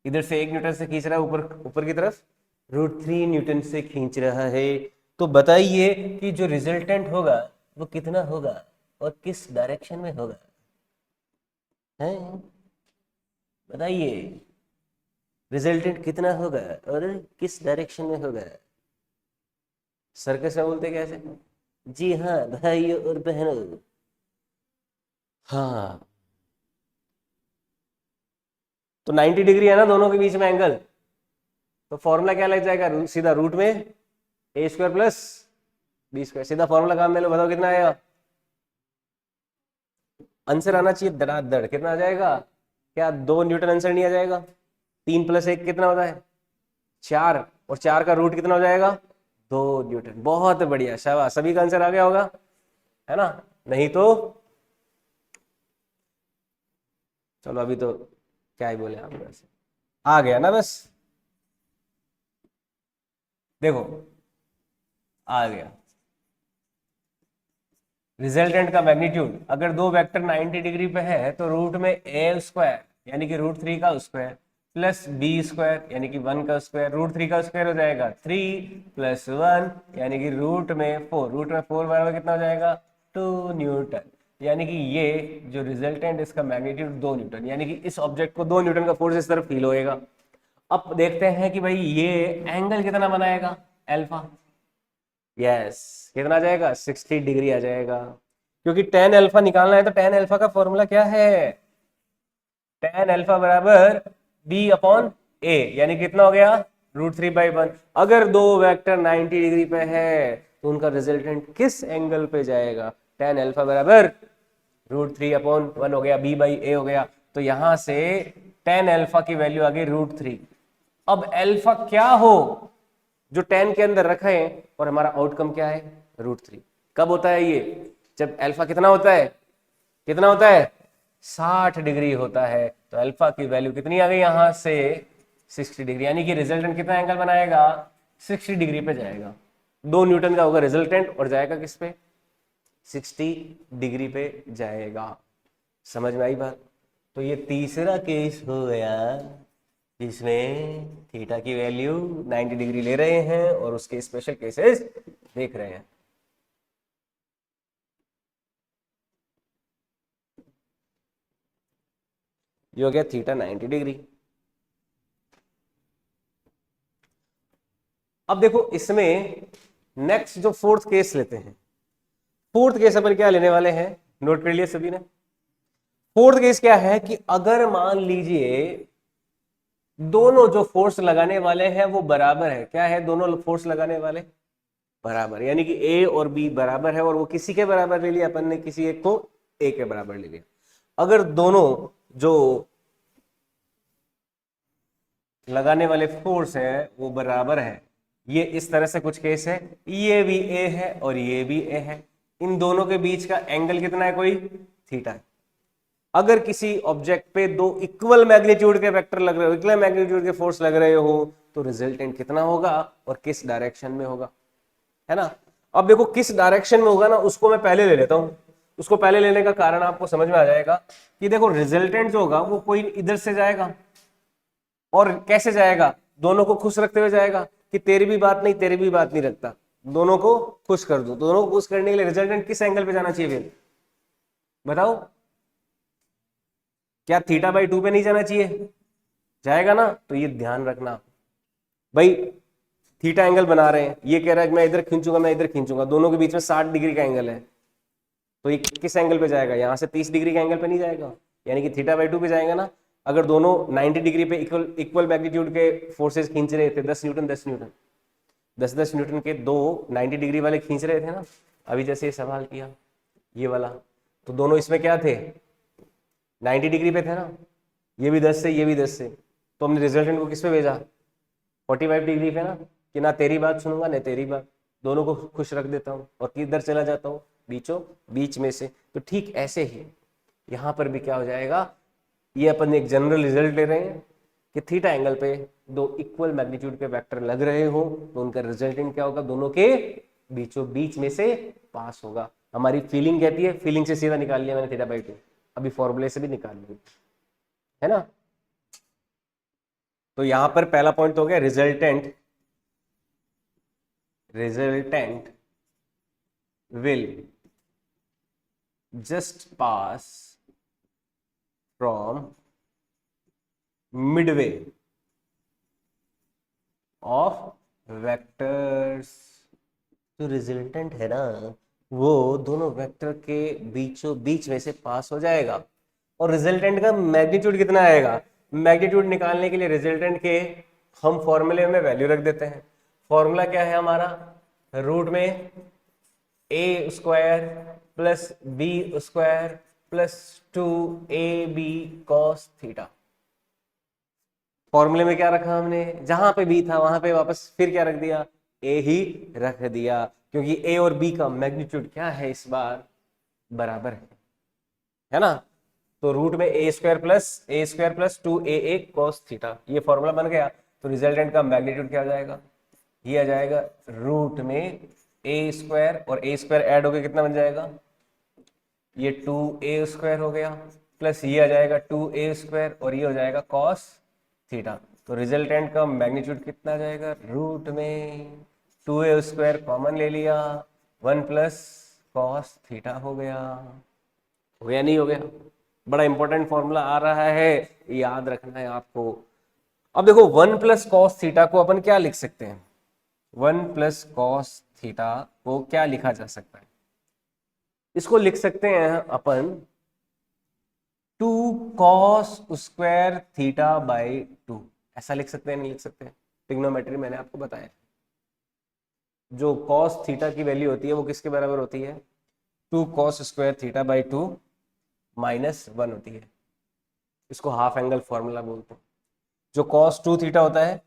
इधर से 1 न्यूटन से खींच रहा है, ऊपर ऊपर की तरफ √3 न्यूटन से खींच रहा है। तो बताइए कि जो रिजल्टेंट होगा वो कितना होगा और किस डायरेक्शन में होगा, है? बताइए रिजल्टेंट कितना होगा और किस डायरेक्शन में होगा। सर्कस में बोलते कैसे? जी हाँ भाइयों और बहनों, हाँ। तो 90 डिग्री है ना दोनों के बीच में एंगल, तो फॉर्मूला क्या लग जाएगा? सीधा रूट में a² प्लस b²। सीधा फॉर्मूला काम में लो, बताओ कितना आएगा? आंसर आना चाहिए धड़ाधड़। कितना आ जाएगा? क्या 2 न्यूटन आंसर नहीं आ जाएगा? 3 + 1 कितना होता है? 4, और 4 का रूट कितना हो जाएगा? 2 न्यूटन। बहुत बढ़िया, शाबाश, सभी का आंसर आ गया होगा, है ना। नहीं तो चलो अभी तो क्या ही बोले आप, वैसे आ गया ना बस। देखो आ गया रिजल्टेंट का मैग्नीट्यूड। अगर दो वेक्टर 90 डिग्री पे है तो रूट में a² यानी कि √3 का स्क्वायर प्लस b² यानी कि 1 का स्क्वायर, √3 का स्क्वायर हो जाएगा 3 + 1 यानी कि रूट में 4, रूट में 4 बराबर कितना हो जाएगा? 2 न्यूटन। यानी कि ये जो रिजल्टेंट इसका मैग्नीट्यूड 2 न्यूटन, यानी कि इस ऑब्जेक्ट को 2 न्यूटन का फोर्स इस तरफ फील होएगा। अब देखते हैं कि भाई ये एंगल कितना बनाएगा? अल्फा। यस, कितना आ जाएगा? 60 डिग्री आ जाएगा। क्योंकि tan अल्फा निकालना है तो tan अल्फा का फॉर्मूला क्या है? tan अल्फा बराबर b/a, यानी कितना हो गया? √3/1। अगर दो वेक्टर 90 डिग्री पे है तो उनका रिजल्टेंट किस एंगल पे जाएगा? tan अल्फा बराबर √3/1 हो गया, b/a हो गया। तो यहां से tan अल्फा की वैल्यू आ गई √3। अब अल्फा क्या हो जो 10 के अंदर रखा है, और हमारा आउटकम क्या है? √3। कब होता है ये? जब अल्फा कितना होता है? कितना होता है? 60 डिग्री होता है। तो अल्फा की वैल्यू कितनी आ गई यहां से? 60 डिग्री। यानी कि रिजल्टेंट कितना एंगल बनाएगा? 60 डिग्री पे जाएगा। 2 न्यूटन का होगा रिजल्टेंट और जाएगा किस पे? 60 डिग्री पे जाएगा। समझ में आई बात? तो ये तीसरा केस हो गया जिसमें थीटा की वैल्यू 90 डिग्री ले रहे हैं और उसके स्पेशल केसेस देख रहे हैं। ये हो गया थीटा 90 डिग्री। अब देखो इसमें नेक्स्ट जो फोर्थ केस लेते हैं, फोर्थ केस अपन क्या लेने वाले हैं, नोट कर लिया सभी ने। फोर्थ केस क्या है कि अगर मान लीजिए दोनों जो फोर्स लगाने वाले हैं वो बराबर है। क्या है? दोनों फोर्स लगाने वाले बराबर, यानी कि ए और बी बराबर है, और वो किसी के बराबर ले लिया अपन ने, किसी एक को ए के बराबर ले लिया। अगर दोनों जो लगाने वाले फोर्स है वो बराबर है, ये इस तरह से कुछ केस है, ये भी ए है और ये भी ए है, इन दोनों के बीच का एंगल कितना है? कोई थीटा है। अगर किसी ऑब्जेक्ट पे दो इक्वल मैग्नीट्यूड के वेक्टर लग रहे हो, इक्वल मैग्नीट्यूड के फोर्स लग रहे हो, तो रिजल्टेंट कितना होगा और किस डायरेक्शन में होगा, है ना। अब देखो किस डायरेक्शन में होगा ना, उसको मैं पहले ले लेता हूं। उसको पहले लेने का कारण आपको समझ में आ जाएगा कि देखो रिजल्टेंट जो होगा वो कोई इधर से जाएगा, और कैसे जाएगा? दोनों को खुश रखते हुए जाएगा कि तेरी भी बात नहीं तेरी भी बात नहीं रखता, दोनों को खुश कर दो। दोनों को खुश करने के लिए रिजल्टेंट किस एंगल पे जाना चाहिए फिर बताओ? क्या θ/2 पे नहीं जाना चाहिए? जाएगा ना। तो ये ध्यान रखना भाई, थीटा एंगल बना रहे हैं, ये कह रहा है कि मैं इधर खींचूंगा मैं इधर खींचूंगा, दोनों के बीच में 60 डिग्री का एंगल है, तो ये किस एंगल पे जाएगा? यहां से 30 डिग्री का एंगल पे नहीं जाएगा, यानी कि θ/2 पे जाएगा ना। अगर दोनों 90 डिग्री पे इक्वल मैग्नीट्यूड के फोर्सेस खींच रहे थे, 10 न्यूटन 10 न्यूटन 10 न्यूटन के दो 90 डिग्री वाले खींच रहे थे ना, अभी जैसे ये सवाल किया ये वाला, तो दोनों इसमें क्या थे? 90 डिग्री पे थे ना, ये भी 10 से ये भी 10 से, तो हमने रिजल्टेंट को किस पे भेजा? 45 डिग्री पे ना, कि ना तेरी बात सुनूंगा ना तेरी बात, दोनों को खुश रख देता हूँ और किधर चला जाता हूँ? बीचों बीच में से। तो ठीक ऐसे ही यहां पर भी क्या हो जाएगा? ये अपन एक जनरल रिजल्ट ले रहे हैं कि थीटा एंगल पे दो इक्वल मैग्नीट्यूड के वेक्टर लग रहे हो तो उनका रिजल्टेंट क्या होगा, दोनों के बीचों बीच में से पास होगा। हमारी फीलिंग कहती है, फीलिंग से सीधा निकाल लिया मैंने थीटा बाई टू, अभी फॉर्मूले से भी निकाल लिया, है ना। तो यहां पर पहला पॉइंट तो हो गया resultant, resultant will just pass from Midway of vectors. जो रिजल्टेंट है ना वो दोनों वेक्टर के बीचों बीच में से पास हो जाएगा। और रिजल्टेंट का मैग्नीट्यूड कितना आएगा, मैग्नीट्यूड निकालने के लिए रिजल्टेंट के हम फॉर्मूले में वैल्यू रख देते हैं। फॉर्मूला क्या है हमारा, रूट में a square plus b square plus 2ab cos theta. फॉर्मूले में क्या रखा हमने, जहां पे बी था वहां पे वापस फिर क्या रख दिया, ए ही रख दिया, क्योंकि ए और बी का मैग्नीट्यूड क्या है इस बार, बराबर है ना। तो रूट में a square plus 2a cos theta, ये फॉर्मूला बन गया। तो रिजल्टेंट का मैग्नीट्यूड क्या आ जाएगा, ये आ जाएगा रूट में ए स्क्वायर और ए स्क्वायर ऐड होकर कितना बन जाएगा, ये 2a स्क्वायर हो गया, प्लस ये आ जाएगा 2a स्क्वायर और ये हो जाएगा कॉस थीटा। तो रिजल्टेंट का मैग्नीट्यूड कितना आ जाएगा, रूट में 2a स्क्वायर कॉमन ले लिया, 1 प्लस कॉस थीटा हो गया नहीं हो गया। बड़ा इंपॉर्टेंट फॉर्मूला आ रहा है, याद रखना है आपको। अब देखो 1 प्लस कॉस थीटा को अपन क्या लिख सकते हैं, 1 प्लस कॉस थीटा को क्या लिखा जा सकता है, इसको लिख सकते हैं अपन 2 कॉस स्क्वायर थीटा बाई 2। ऐसा लिख सकते हैं नहीं लिख सकते, ट्रिग्नोमेट्री मैंने आपको बताया, जो कॉस थीटा की वैल्यू होती है वो किसके बराबर होती है, 2 कॉस स्क्वायर थीटा बाई 2 -1 होती है। इसको हाफ एंगल फॉर्मूला बोलते हैं। जो कॉस 2 थीटा होता है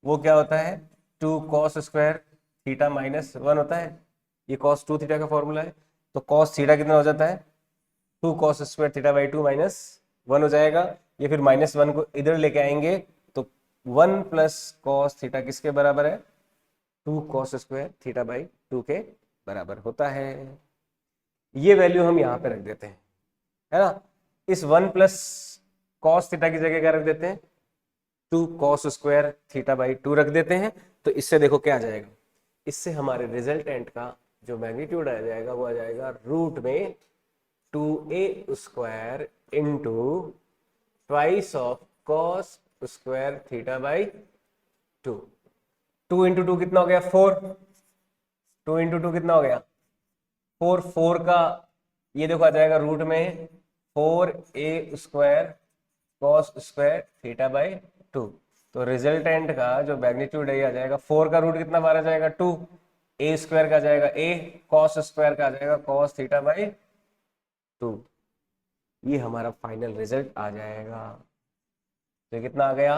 वो क्या होता है, 2 कॉस स्क्वायर थीटा -1 होता है। ये कॉस 2 थीटा का फॉर्मूला है। तो कॉस थीटा कितना हो जाता है, 2 कॉस स्क्वायर थीटा बाई 2 -1 हो जाएगा। ये फिर -1 को इधर लेके आएंगे तो 1 प्लस कॉस थीटा किसके बराबर है, 2 कॉस स्क्वायर थीटा बाई 2 के बराबर होता है। ये वैल्यू हम यहाँ पे रख देते हैं, है ना। इस 1 प्लस कॉस थीटा की जगह क्या रख देते हैं, 2 कॉस स्क्वायर थीटा बाई 2 रख देते हैं। तो इससे देखो क्या आ जाएगा, इससे हमारे रिजल्टेंट का जो मैग्नीट्यूड आ जाएगा वो आ जाएगा रूट में 2a square into twice of cos square theta by 2। 2 into 2 कितना हो गया, 4। 2 इंटू 2 कितना हो गया, 4। 4 का ये देखो आ जाएगा रूट में 4a square cos square theta by 2। तो रिजल्टेंट का जो मैग्नीट्यूड है ये आ जाएगा, 4 का रूट कितना मारा जाएगा 2, ए स्क्वायर का आ जाएगा a, कॉस स्क्वायर का आ जाएगा कॉस थीटा बाई 2। ये हमारा फाइनल रिजल्ट आ जाएगा। तो कितना आ गया,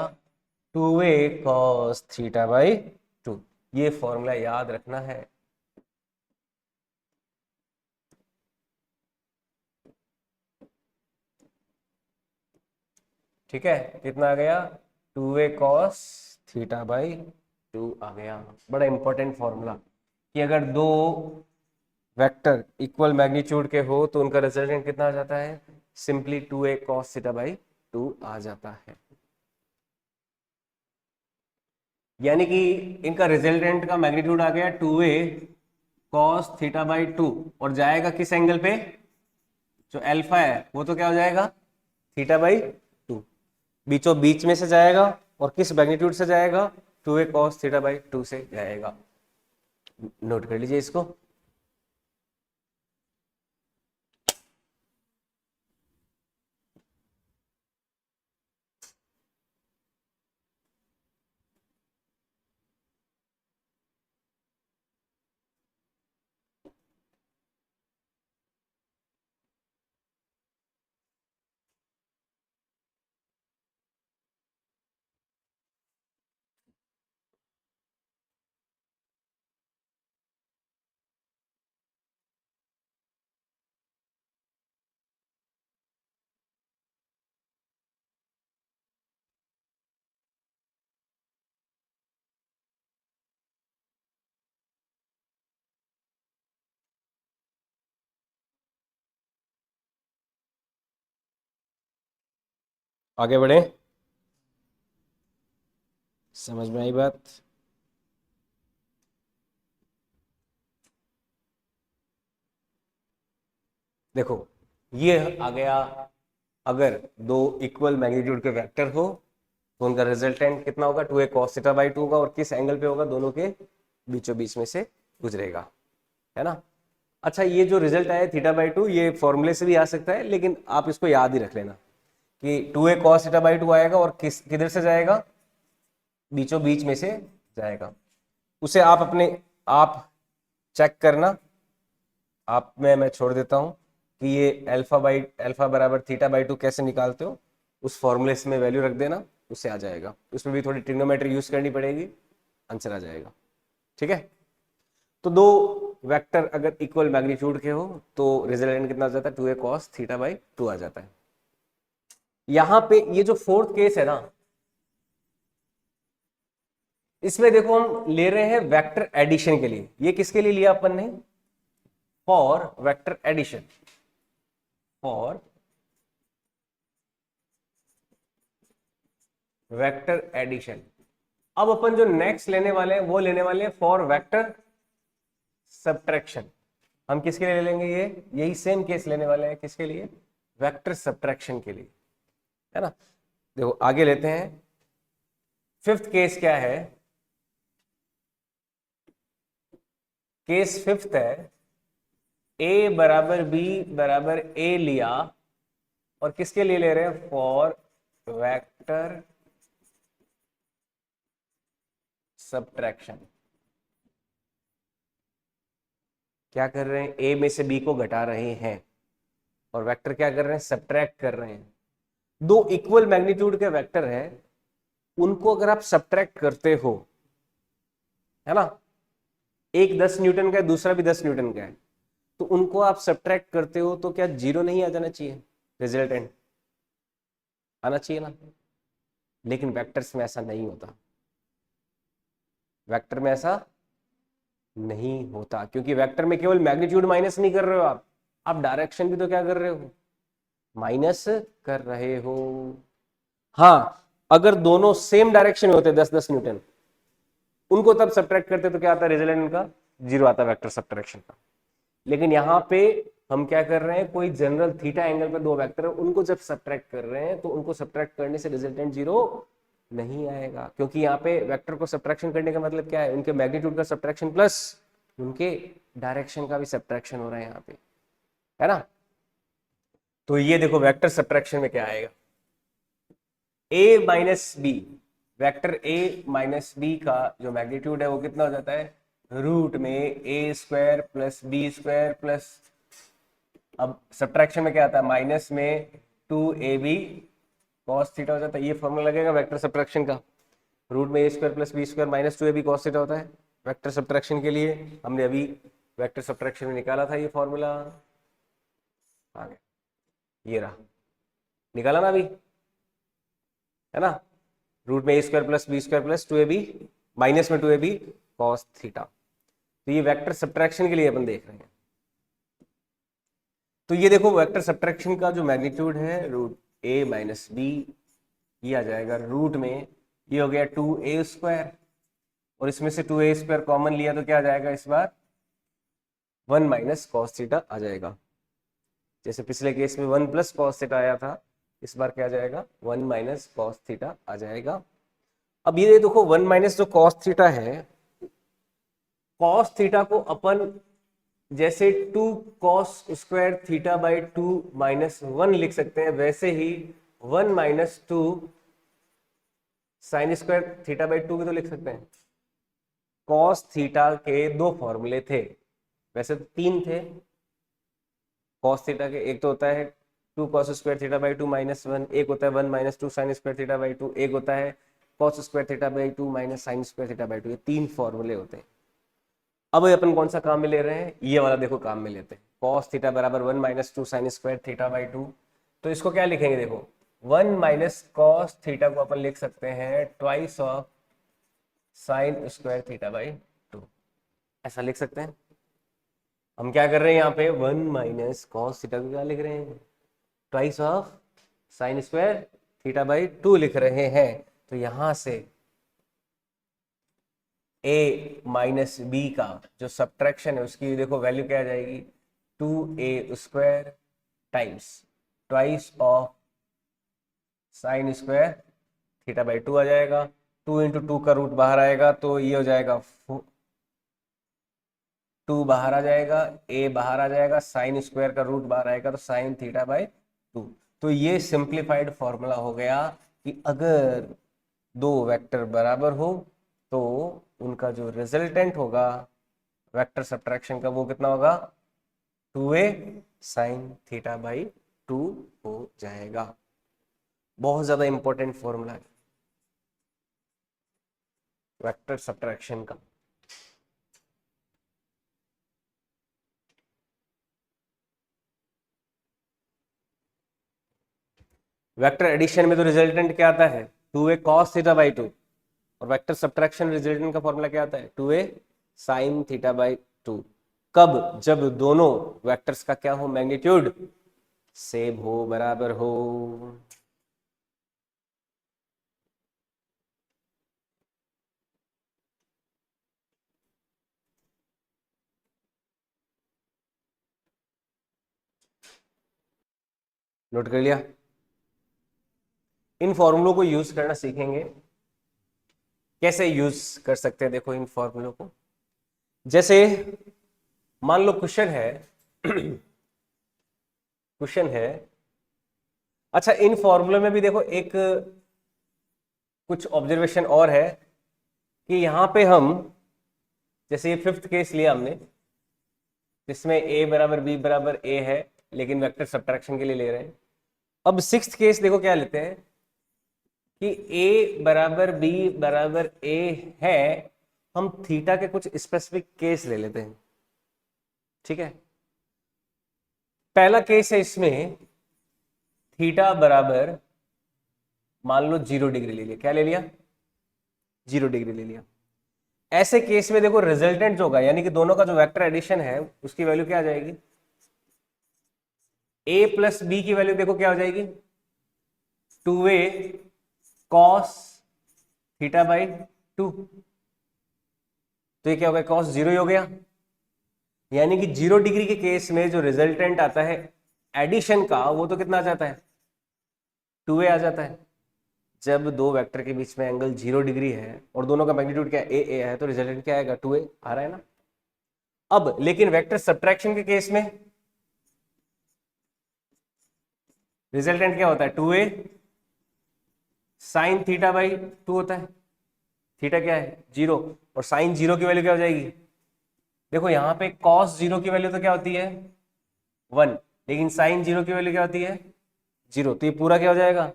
2a कॉस थीटा बाई 2। ये फॉर्मूला याद रखना है। ठीक है, कितना आ गया, 2a कॉस थीटा बाई 2 आ गया। बड़ा इंपॉर्टेंट फॉर्मूला कि अगर दो वेक्टर इक्वल मैग्नीट्यूड के हो तो उनका रिजल्टेंट कितना आ जाता है, simply 2a cos theta by 2 आ जाता है। यानी कि इनका रिजल्टेंट का मैग्नीट्यूड आ गया 2a cos थीटा बाई 2 और जाएगा किस एंगल पे, जो अल्फा है वो तो क्या हो जाएगा, थीटा बाई 2। बीचों बीच में से जाएगा और किस मैग्नीट्यूड से जाएगा, 2a cos थीटा बाई 2 से जाएगा। नोट कर लीजिए इसको। आगे बढ़े, समझ में आई बात? देखो ये आ गया, अगर दो इक्वल मैग्नीट्यूड के वेक्टर हो तो उनका रिजल्टेंट कितना होगा, 2a cos थीटा बाई 2 होगा, और किस एंगल पे होगा, दोनों के बीचों बीच में से गुजरेगा, है ना। अच्छा, ये जो रिजल्ट आया थीटा बाई 2, ये फॉर्मूले से भी आ सकता है, लेकिन आप इसको याद ही रख लेना कि 2a cos थीटा बाई 2 आएगा और किधर से जाएगा, बीचों बीच में से जाएगा। उसे आप अपने आप चेक करना, आप में मैं छोड़ देता हूं कि ये अल्फा बराबर थीटा बाई 2 कैसे निकालते हो, उस फॉर्मूले में वैल्यू रख देना, उससे आ जाएगा। उसमें भी थोड़ी ट्रिग्नोमेट्री यूज करनी पड़ेगी, आंसर आ जाएगा। ठीक है, तो दो वेक्टर अगर इक्वल मैग्नीट्यूड के हो तो रिजल्टेंट कितना आ जाता है, 2a cos थीटा बाई 2 आ जाता है। यहां पे ये जो फोर्थ केस है ना, इसमें देखो हम ले रहे हैं वेक्टर एडिशन के लिए। ये किसके लिए लिया अपन ने, for vector addition, for vector addition. अब अपन जो नेक्स्ट लेने वाले हैं वो लेने वाले हैं फॉर वेक्टर सब्ट्रैक्शन। हम किसके लिए लेंगे, ये यही सेम केस लेने वाले हैं, किसके लिए, वेक्टर सब्ट्रैक्शन के लिए, है ना। देखो आगे लेते हैं, फिफ्थ केस क्या है, केस फिफ्थ है, ए बराबर बी बराबर ए लिया, और किसके लिए ले रहे हैं, फॉर वेक्टर सब्ट्रैक्शन। क्या कर रहे हैं, ए में से बी को घटा रहे हैं, और वेक्टर क्या कर रहे हैं, सब्ट्रैक्ट कर रहे हैं। दो इक्वल मैग्नीट्यूड के वेक्टर है, उनको अगर आप सब्ट्रैक्ट करते हो, है ना, एक 10 न्यूटन का है, दूसरा भी 10 न्यूटन का है, तो उनको आप सब्ट्रैक्ट करते हो तो क्या जीरो नहीं आ जाना चाहिए, रिजल्टेंट आना चाहिए ना। लेकिन वेक्टर्स में ऐसा नहीं होता, वेक्टर में ऐसा नहीं होता, क्योंकि वेक्टर में केवल मैग्नीट्यूड माइनस नहीं कर रहे हो आप डायरेक्शन भी तो क्या कर रहे हो, माइनस कर रहे हो। हाँ, अगर दोनों सेम डायरेक्शन में होते 10-10 न्यूटन, उनको तब सब्ट्रैक्ट करते तो क्या आता, रिजल्टेंट उनका जीरो आता वेक्टर सब्ट्रैक्शन का। लेकिन यहाँ पे हम क्या कर रहे हैं, कोई जनरल थीटा एंगल पे दो वेक्टर है, उनको जब सब्ट्रैक्ट कर रहे हैं तो उनको सब्ट्रैक्ट करने से रिजल्टेंट जीरो नहीं आएगा, क्योंकि यहाँ पे वेक्टर को सब्ट्रैक्शन करने का मतलब क्या है, उनके मैग्नीट्यूड का सब्ट्रैक्शन प्लस उनके डायरेक्शन का भी सब्ट्रैक्शन हो रहा है यहाँ पे, है ना। तो ये देखो वेक्टर सब्ट्रैक्शन में क्या आएगा, a minus b, vector a minus b का जो मैग्नीट्यूड है वो कितना हो जाता है, रूट में a square plus b square plus, अब सब्ट्रैक्शन में क्या आता है, माइनस में 2ab cos थीटा हो जाता है। ये फॉर्मूला लगेगा वेक्टर सब्ट्रैक्शन का, रूट में a square plus b square minus 2ab cos theta होता है वेक्टर सब्ट्रैक्शन के लिए। हमने अभी वेक्टर सब्ट्रैक्शन में निकाला था ये फॉर्मूला, आ गया, ये रहा, निकाला ना अभी, है ना, रूट में a square plus b square plus 2ab minus में 2ab cos थीटा। तो ये वेक्टर सब्ट्रैक्शन के लिए अपन देख रहे हैं। तो ये देखो वेक्टर सब्ट्रैक्शन का जो मैग्नीट्यूड है रूट ए माइनस बी, ये आ जाएगा रूट में, ये हो गया 2a स्क्वायर, और इसमें से 2a स्क्वायर कॉमन लिया तो क्या आ जाएगा इस बार, 1 माइनस कॉस थीटा आ जाएगा। जैसे पिछले केस में 1 प्लस कॉस थीटा आया था, इस बार क्या आ जाएगा, 1 माइनस कॉस थीटा आ जाएगा। अब ये देखो 1 माइनस जो कॉस थीटा है, कॉस थीटा को अपन जैसे 2 cos square theta by 2 minus 1 लिख सकते हैं, वैसे ही 1 minus 2 sine square theta by 2 भी तो लिख सकते हैं। कॉस थीटा के दो फॉर्मूले थे, वैसे तो तीन थे कॉस थीटा के, एक तो होता है 2 cos square theta by 2 minus 1, एक होता है 1 minus 2 sine square theta by 2, एक होता है cos square theta by 2 minus sine square theta by 2। ये तीन फॉर्मूले होते हैं। अब अपन कौन सा काम में ले रहे हैं, ये वाला देखो काम में लेते हैं, कॉस थीटा बराबर 1 minus 2 sine square theta by 2। तो इसको क्या लिखेंगे, देखो 1 माइनस कॉस थीटा को अपन लिख सकते हैं twice of sine square theta by 2, ऐसा लिख सकते हैं। हम क्या कर रहे हैं यहाँ पे, 1 माइनस कॉस थीटा को क्या लिख रहे हैं, twice of sine square theta by 2 लिख रहे हैं, तो यहां से a माइनस बी का जो सब्ट्रैक्शन है उसकी देखो वैल्यू क्या आ जाएगी, 2a² times twice of sine square theta by 2 आ जाएगा। 2 इंटू 2 का रूट बाहर आएगा तो ये हो जाएगा 2 बाहर आ जाएगा, a बाहर आ जाएगा, साइन स्क्वायर का रूट बाहर आएगा तो साइन थीटा बाई 2। तो ये सिंप्लीफाइड फॉर्मूला हो गया कि अगर दो वेक्टर बराबर हो तो उनका जो रिजल्टेंट होगा वेक्टर सब्ट्रैक्शन का वो कितना होगा, 2a साइन थीटा बाई 2 हो जाएगा। बहुत ज्यादा इंपॉर्टेंट फॉर्मूला है वेक्टर सब्ट्रैक्शन का। वेक्टर एडिशन में तो रिजल्टेंट क्या आता है, 2a cos थीटा बाई 2, और वेक्टर सब्ट्रैक्शन रिजल्टेंट का फॉर्मूला क्या आता है, 2a sin थीटा बाई 2। कब, जब दोनों वेक्टर्स का क्या हो, मैग्नीट्यूड सेम हो, बराबर हो। नोट कर लिया। इन फॉर्मूलों को यूज करना सीखेंगे, कैसे यूज कर सकते हैं देखो इन फॉर्मूलों को। जैसे मान लो क्वेश्चन है क्वेश्चन है, अच्छा इन फॉर्मूले में भी देखो एक कुछ ऑब्जर्वेशन और है कि यहां पे हम, जैसे ये फिफ्थ केस लिया हमने जिसमें a बराबर b बराबर a है लेकिन वेक्टर सब्ट्रैक्शन के लिए ले रहे हैं। अब सिक्स्थ केस देखो क्या लेते हैं कि a बराबर b बराबर a है, हम थीटा के कुछ स्पेसिफिक केस ले लेते हैं। ठीक है, पहला केस है इसमें थीटा बराबर मान लो 0 डिग्री ले लिया, क्या ले लिया, 0 डिग्री ले लिया। ऐसे केस में देखो रिजल्टेंट जो होगा यानी कि दोनों का जो वेक्टर एडिशन है उसकी वैल्यू क्या आ जाएगी, a प्लस बी की वैल्यू देखो क्या हो जाएगी, 2a cos थीटा बाई 2। तो ये क्या हो गया, cos 0 ही हो गया, यानी कि 0 डिग्री के केस में जो रिजल्टेंट आता है एडिशन का वो तो कितना आ जाता है, 2a आ जाता है। जब दो वेक्टर के बीच में एंगल 0 डिग्री है और दोनों का मैग्नीट्यूड क्या a है तो रिजल्टेंट क्या आएगा, 2a आ रहा है ना। अब लेकिन वेक्टर सब्ट्रैक्शन के केस में रिजल्टेंट क्या होता है, 2a साइन थीटा बाई 2 होता है। थीटा क्या है, 0, और साइन 0 की वैल्यू क्या हो जाएगी, देखो यहां पे cos 0 की वैल्यू तो क्या होती है 1, लेकिन साइन 0 की वैल्यू क्या होती है 0, तो ये पूरा क्या हो जाएगा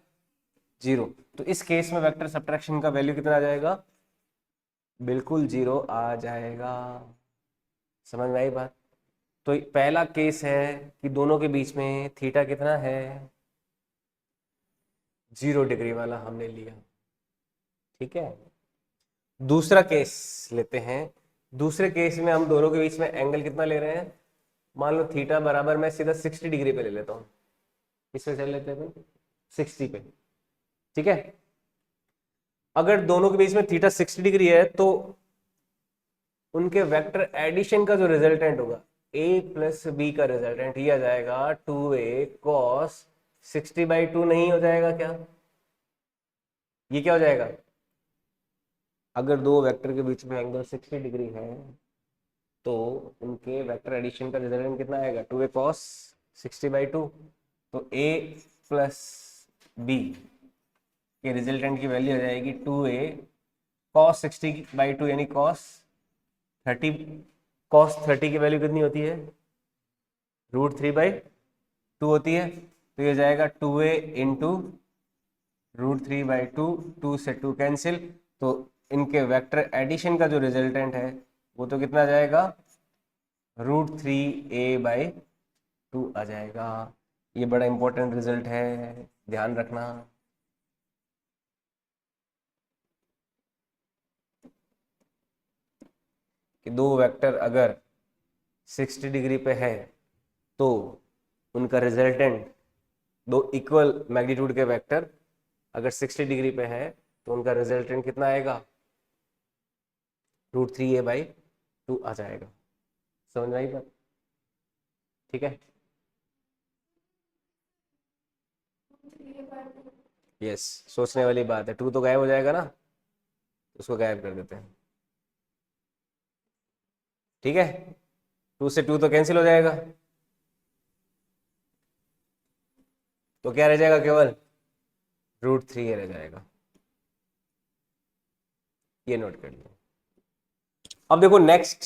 0। तो इस केस में वेक्टर सब्ट्रैक्शन का वैल्यू कितना आ जाएगा, बिल्कुल 0 आ जाएगा। समझ में आई बात। तो पहला केस है कि दोनों के बीच में थीटा कितना है, 0 डिग्री वाला हमने लिया। ठीक है, दूसरा केस लेते हैं। दूसरे केस में हम दोनों के बीच में एंगल कितना ले रहे हैं, मान लो थीटा बराबर मैं सीधा 60 डिग्री पे ले लेता हूं, इसमें चल लेते हैं 60 पे। ठीक है, अगर दोनों के बीच में थीटा 60 डिग्री है तो उनके वेक्टर एडिशन का जो रिजल्टेंट होगा a प्लस बी का रिजल्टेंट ये आ जाएगा 2a cos 60/2 नहीं हो जाएगा क्या, ये क्या हो जाएगा, अगर दो वेक्टर के बीच में एंगल 60 डिग्री है तो उनके वेक्टर एडिशन का रिजल्टेंट कितना आएगा, 2a cos 60/2। तो a प्लस बी के रिजल्टेंट की वैल्यू आ जाएगी 2a cos 60/2 यानी cos 30। cos 30 की वैल्यू कितनी होती है, √3/2 होती है। तो ये जाएगा 2a इंटू √3/2, 2 से 2 कैंसिल, तो इनके वेक्टर एडिशन का जो रिजल्टेंट है वो तो कितना जाएगा, √3a/2 आ जाएगा। ये बड़ा इंपॉर्टेंट रिजल्ट है, ध्यान रखना। कि दो वेक्टर अगर 60 डिग्री पे है तो उनका रिजल्टेंट दो इक्वल मैग्नीट्यूड के वेक्टर अगर 60 डिग्री पे है तो उनका रिजल्टेंट कितना आएगा, √3a/2 आ जाएगा। समझ में आई बात? ठीक है, यस, सोचने वाली बात है। 2 तो गायब हो जाएगा ना, उसको गायब कर देते हैं। ठीक है, 2 से 2 तो कैंसिल हो जाएगा, तो क्या रह जाएगा, केवल √3a रह जाएगा। ये नोट कर लो। अब देखो नेक्स्ट,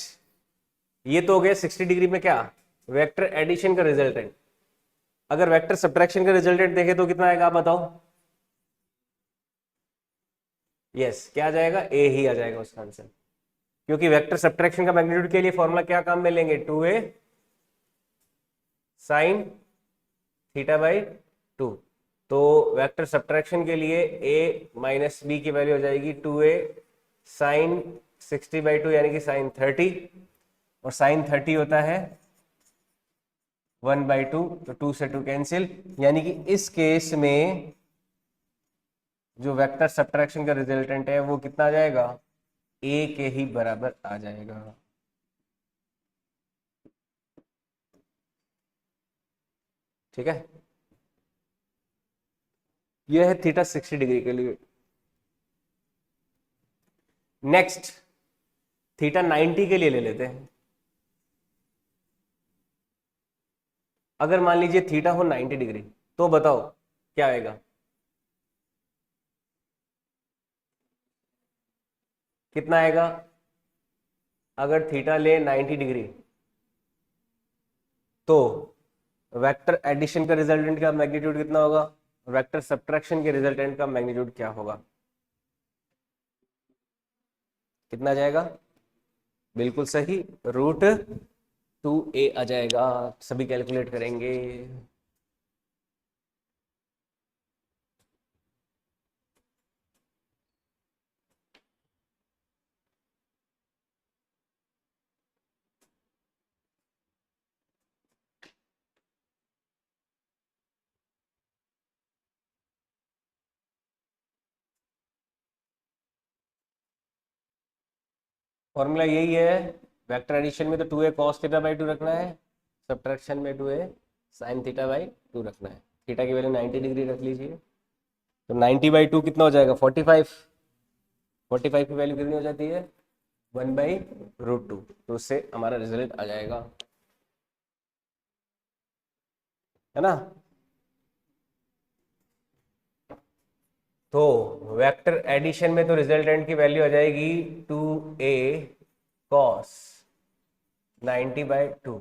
ये तो हो गया 60 डिग्री में क्या, वेक्टर एडिशन का रिजल्टेंट। अगर वेक्टर सब्ट्रैक्शन का रिजल्टेंट देखे तो कितना आएगा, आप बताओ। यस, क्या आ जाएगा, ए ही आ जाएगा उसका आंसर, क्योंकि वेक्टर सब्ट्रैक्शन का मैग्नीट्यूड के लिए फॉर्मूला क्या काम में लेंगे, 2a साइन θ/2। तो वेक्टर सब्ट्रैक्शन के लिए a माइनस बी की वैल्यू हो जाएगी 2a साइन 60/2 यानी कि साइन 30, और साइन 30 होता है 1/2, तो 2 से 2 कैंसिल, यानी कि इस केस में जो वेक्टर सब्ट्रैक्शन का रिजल्टेंट है वो कितना आ जाएगा, ए के ही बराबर आ जाएगा। ठीक है, यह है थीटा 60 डिग्री के लिए। नेक्स्ट थीटा 90 के लिए ले लेते हैं। अगर मान लीजिए थीटा हो 90 डिग्री, तो बताओ क्या आएगा, कितना आएगा। अगर थीटा ले 90 डिग्री तो वेक्टर एडिशन का रिजल्टेंट का मैग्नीट्यूड कितना होगा, वेक्टर सब्ट्रैक्शन के रिजल्टेंट का मैग्नीट्यूड क्या होगा, कितना आ जाएगा, बिल्कुल सही, √2a आ जाएगा। सभी कैलकुलेट करेंगे। फॉर्मूला यही है, वेक्टर एडिशन में तो 2a cos θ/2 रखना है, सब्ट्रैक्शन में 2a sin θ/2 रखना है। थीटा की वैल्यू 90 डिग्री रख लीजिए, तो 90/2 कितना हो जाएगा, 45। 45 की वैल्यू कितनी हो जाती है, 1/√2, तो उससे हमारा रिजल्ट आ जाएगा, है ना। तो वेक्टर एडिशन में तो रिजल्टेंट की वैल्यू आ जाएगी 2a cos 90/2,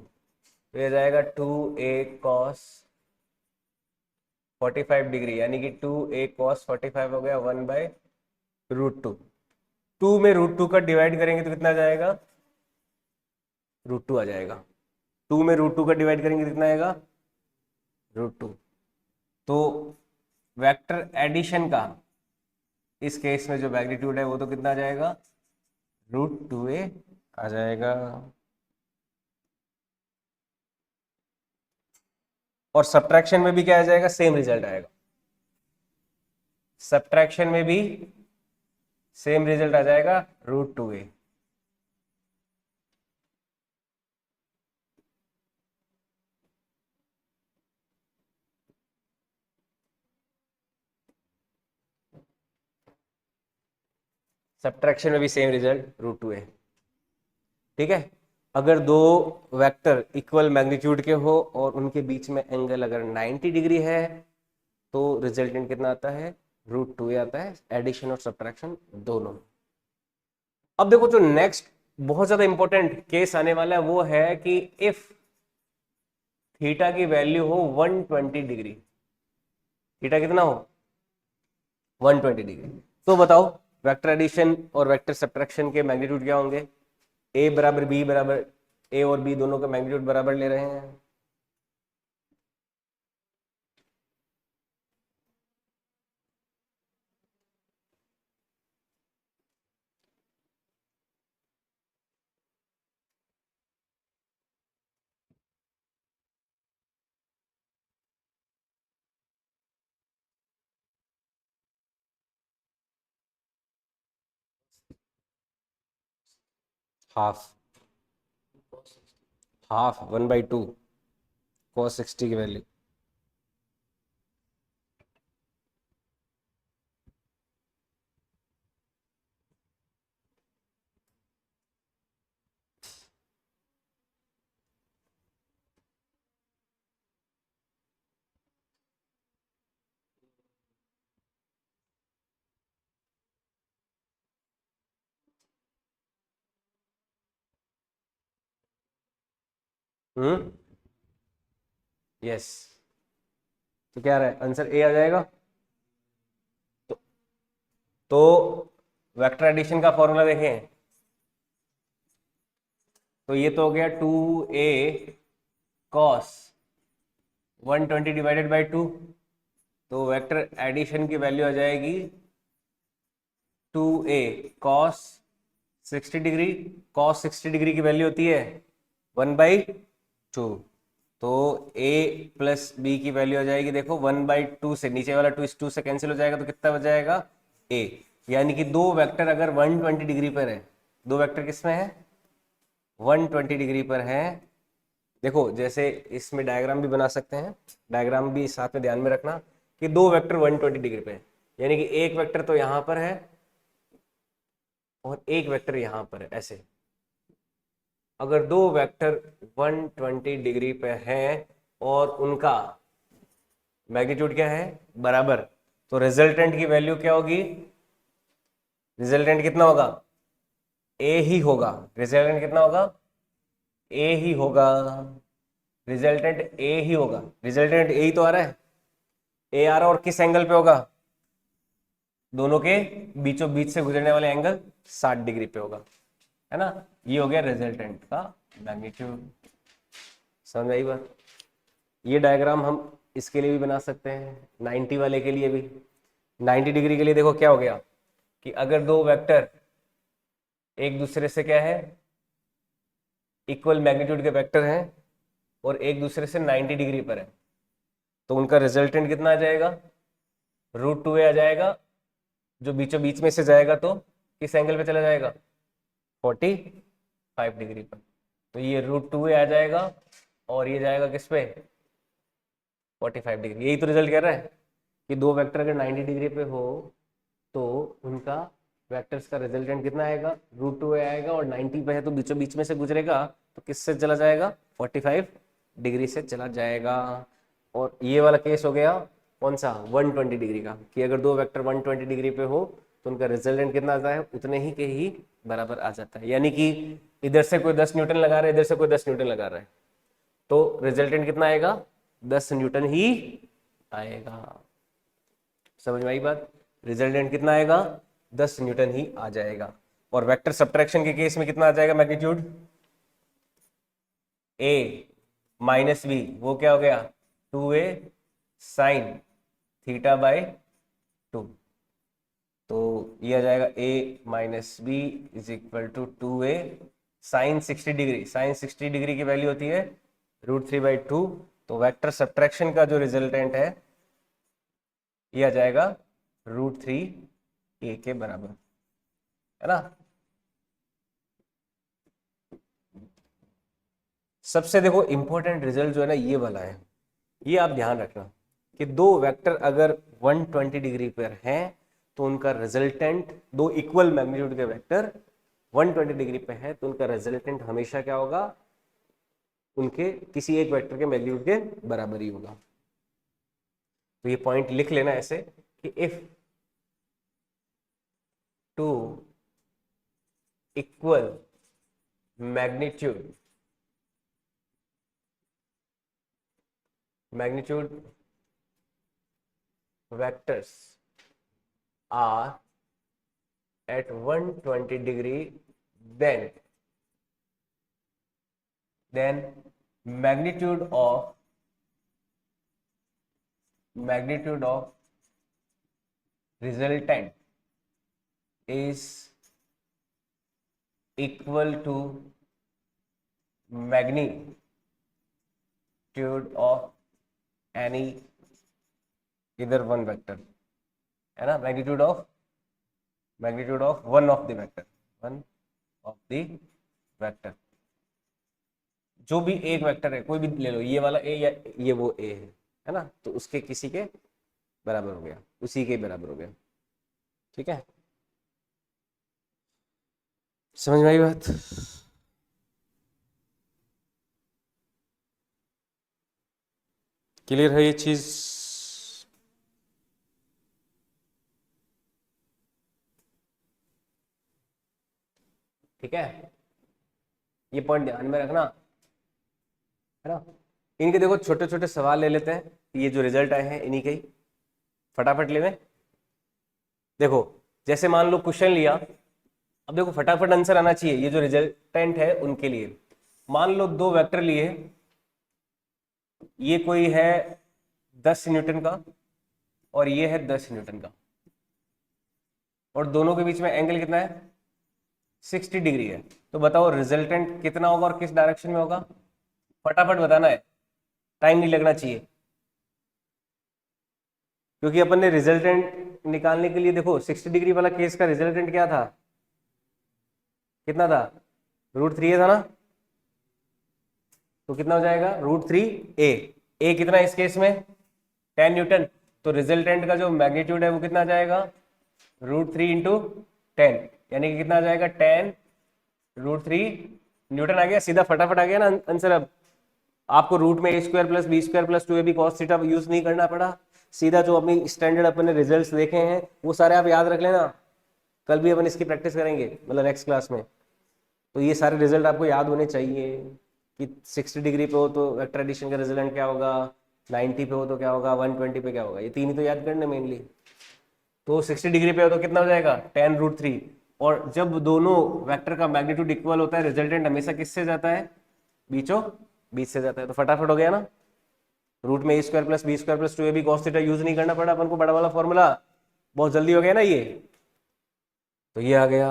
तो ये जाएगा 2a cos 45 डिग्री, यानी कि 2a cos 45 हो गया 1/√2। 2 में √2 का डिवाइड करेंगे तो कितना आ जाएगा, √2 आ जाएगा। 2 में √2 का डिवाइड करेंगे तो कितना आएगा, √2। तो वेक्टर एडिशन का इस केस में जो मैग्नीट्यूड है वो तो कितना आ जाएगा, √2a आ जाएगा। और सब्ट्रैक्शन में भी क्या आ जाएगा, सेम रिजल्ट आएगा। सब्ट्रैक्शन में भी सेम रिजल्ट आ जाएगा, √2a। सब्ट्रैक्शन में भी सेम रिजल्ट, √2a। ठीक है, अगर दो वेक्टर इक्वल मैग्नीट्यूड के हो और उनके बीच में एंगल अगर 90 डिग्री है तो रिजल्टेंट कितना आता है, √2a आता है, एडिशन और सब्ट्रैक्शन दोनों। अब देखो जो नेक्स्ट बहुत ज्यादा इंपॉर्टेंट केस आने वाला है वो है कि इफ थीटा की वैल्यू हो 120 डिग्री, थीटा कितना हो 120 डिग्री, तो बताओ वेक्टर एडिशन और वेक्टर सब्ट्रैक्शन के मैग्नीट्यूड क्या होंगे। ए बराबर बी बराबर, ए और बी दोनों का मैग्नीट्यूड बराबर ले रहे हैं। हाफ, हाफ 1/2 cos 60 की वैल्यू। हम्म, यस। तो क्या रहा है आंसर, ए आ जाएगा। तो, तो वेक्टर एडिशन का फॉर्मूला देखें, तो ये तो हो गया 2a cos 120 डिवाइडेड बाई 2। तो वेक्टर एडिशन की वैल्यू आ जाएगी 2a cos 60 degree. cos 60 degree की वैल्यू होती है 1/2। तो a प्लस बी की वैल्यू आ जाएगी, देखो 1/2 से नीचे वाला 2 इस 2 से कैंसिल हो जाएगा, तो कितना बच जाएगा a। यानी कि दो वेक्टर अगर 120 डिग्री पर है, दो वेक्टर किस में है 120 डिग्री पर है। देखो जैसे इसमें डायग्राम भी बना सकते हैं, डायग्राम भी साथ में ध्यान में रखना कि दो वेक्टर 120 डिग्री पे है, यानी कि एक वेक्टर तो यहां पर है और एक वेक्टर यहां पर है। ऐसे अगर दो वेक्टर 120 डिग्री पे हैं और उनका मैग्नीट्यूड क्या है बराबर, तो रिजल्टेंट की वैल्यू क्या होगी, रिजल्टेंट कितना होगा ए ही होगा। रिजल्टेंट कितना होगा ए ही होगा। रिजल्टेंट ए ही होगा, रिजल्टेंट ए ही तो आ रहा है, ए आ रहा है और किस एंगल पे होगा, दोनों के बीचों बीच से गुजरने वाले एंगल 60 डिग्री पे होगा, है ना। ये हो गया रिजल्टेंट का मैग्नीट्यूड। समझ आई बात। ये डायग्राम हम इसके लिए भी बना सकते हैं, 90 वाले के लिए भी। 90 डिग्री के लिए देखो क्या हो गया कि अगर दो वेक्टर एक दूसरे से क्या है इक्वल मैग्नीट्यूड के वेक्टर हैं और एक दूसरे से 90 डिग्री पर है, तो उनका रिजल्टेंट कितना आ जाएगा √2a आ जाएगा। जो बीचों बीच में से जाएगा तो किस एंगल पे चला जाएगा 45 डिग्री पर। तो ये √2a आ जाएगा और ये जाएगा किस पे 45 डिग्री। यही तो रिजल्ट कह रहा है कि दो वेक्टर अगर 90 डिग्री पे हो तो उनका वेक्टर्स का रिजल्टेंट कितना आएगा √2a आएगा, और 90 पे है तो बीचों बीच में से गुजरेगा तो किससे चला जाएगा 45 डिग्री से चला जाएगा। और ये वाला केस हो गया कौन सा 120 डिग्री का, कि अगर दो वेक्टर 120 डिग्री पे हो तो उनका रिजल्टेंट कितना आता है उतने ही के ही बराबर आ जाता है। यानी कि इधर से कोई 10 न्यूटन लगा रहा है, इधर से कोई 10 न्यूटन लगा रहा है, तो रिजल्टेंट कितना आएगा 10 न्यूटन ही आएगा। समझ में आई बात, रिजल्टेंट कितना आएगा 10 न्यूटन ही आ जाएगा। और वेक्टर सब्ट्रैक्शन के केस में कितना आ जाएगा मैग्नीट्यूड a माइनस बी, वो क्या हो गया 2a साइन θ/2। तो ये आ जाएगा a minus b is equal to 2a sine 60 degree. Sine 60 degree की वैल्यू होती है √3/2। तो वेक्टर सब्ट्रैक्शन का जो रिजल्टेंट है ये आ जाएगा √3a के बराबर, है ना। सबसे देखो इंपॉर्टेंट रिजल्ट जो है ना ये वाला है, ये आप ध्यान रखना कि दो वेक्टर अगर 120 डिग्री पर हैं तो उनका रिजल्टेंट, दो इक्वल मैग्नीट्यूड के वेक्टर 120 डिग्री पे है तो उनका रिजल्टेंट हमेशा क्या होगा उनके किसी एक वेक्टर के मैग्नीट्यूड के बराबर ही होगा। तो ये पॉइंट लिख लेना ऐसे कि if two equal magnitude vectors are at 120 degree, then magnitude of resultant is equal to magnitude of any either one vector, है ना। magnitude of one of the vector, one of the vector, जो भी एक वेक्टर है कोई भी ले लो, ये वाला ए या ये वो ए है ना, तो उसके किसी के बराबर हो गया, उसी के बराबर हो गया। ठीक है, समझ में आई बात? क्लियर है ये चीज? ठीक है, ये पॉइंट ध्यान में रखना, है ना। इनके देखो छोटे छोटे सवाल ले लेते हैं, ये जो रिजल्ट आए हैं इन्हीं के ही, फटाफट ले लें। देखो जैसे मान लो क्वेश्चन लिया, अब देखो फटाफट आंसर आना चाहिए, ये जो रिजल्टेंट है उनके लिए। मान लो दो वेक्टर लिए, ये कोई है 10 न्यूटन का और ये है 10 न्यूटन का, और दोनों के बीच में एंगल कितना है, 60 डिग्री है। तो बताओ रिजल्टेंट कितना होगा और किस डायरेक्शन में होगा, फटाफट बताना है, टाइम नहीं लगना चाहिए, क्योंकि अपन ने रिजल्टेंट निकालने के लिए देखो 60 डिग्री वाला केस का रिजल्टेंट क्या था, कितना था, √3 था ना, तो कितना हो जाएगा √3 ए कितना है इस केस में, 10 न्यूटन, तो रिजल्टेंट का जो मैग्नीट्यूड है वो कितना आ जाएगा, √3 इंटू 10, यानी कि कितना आ जाएगा 10√3 न्यूटन आ गया, सीधा फटाफट आ गया ना आंसर। अब आपको रूट में a² + b² + 2ab cos theta use नहीं करना पड़ा, सीधा जो अपनी स्टैंडर्ड अपन ने रिजल्ट्स देखे हैं वो सारे आप याद रख लेना, कल भी अपन इसकी प्रैक्टिस करेंगे, मतलब नेक्स्ट क्लास में। तो ये सारे रिजल्ट आपको याद होने चाहिए कि 60 डिग्री पे हो तो वेक्टर एडिशन का रिजल्ट क्या होगा, 90 पे हो तो क्या होगा, 120 पे क्या होगा, ये तीन ही तो याद करने मेनली। तो 60 डिग्री पे हो तो कितना हो जाएगा 10√3, और जब दोनों वेक्टर का मैग्नीट्यूड इक्वल होता है रिजल्टेंट हमेशा किससे जाता है, बीचों बीच से जाता है, तो फटाफट हो गया ना, रूट में a² + b² + 2ab cos theta use नहीं करना पड़ा अपन को, बड़ा वाला फॉर्मूला, बहुत जल्दी हो गया ना ये, तो ये आ गया।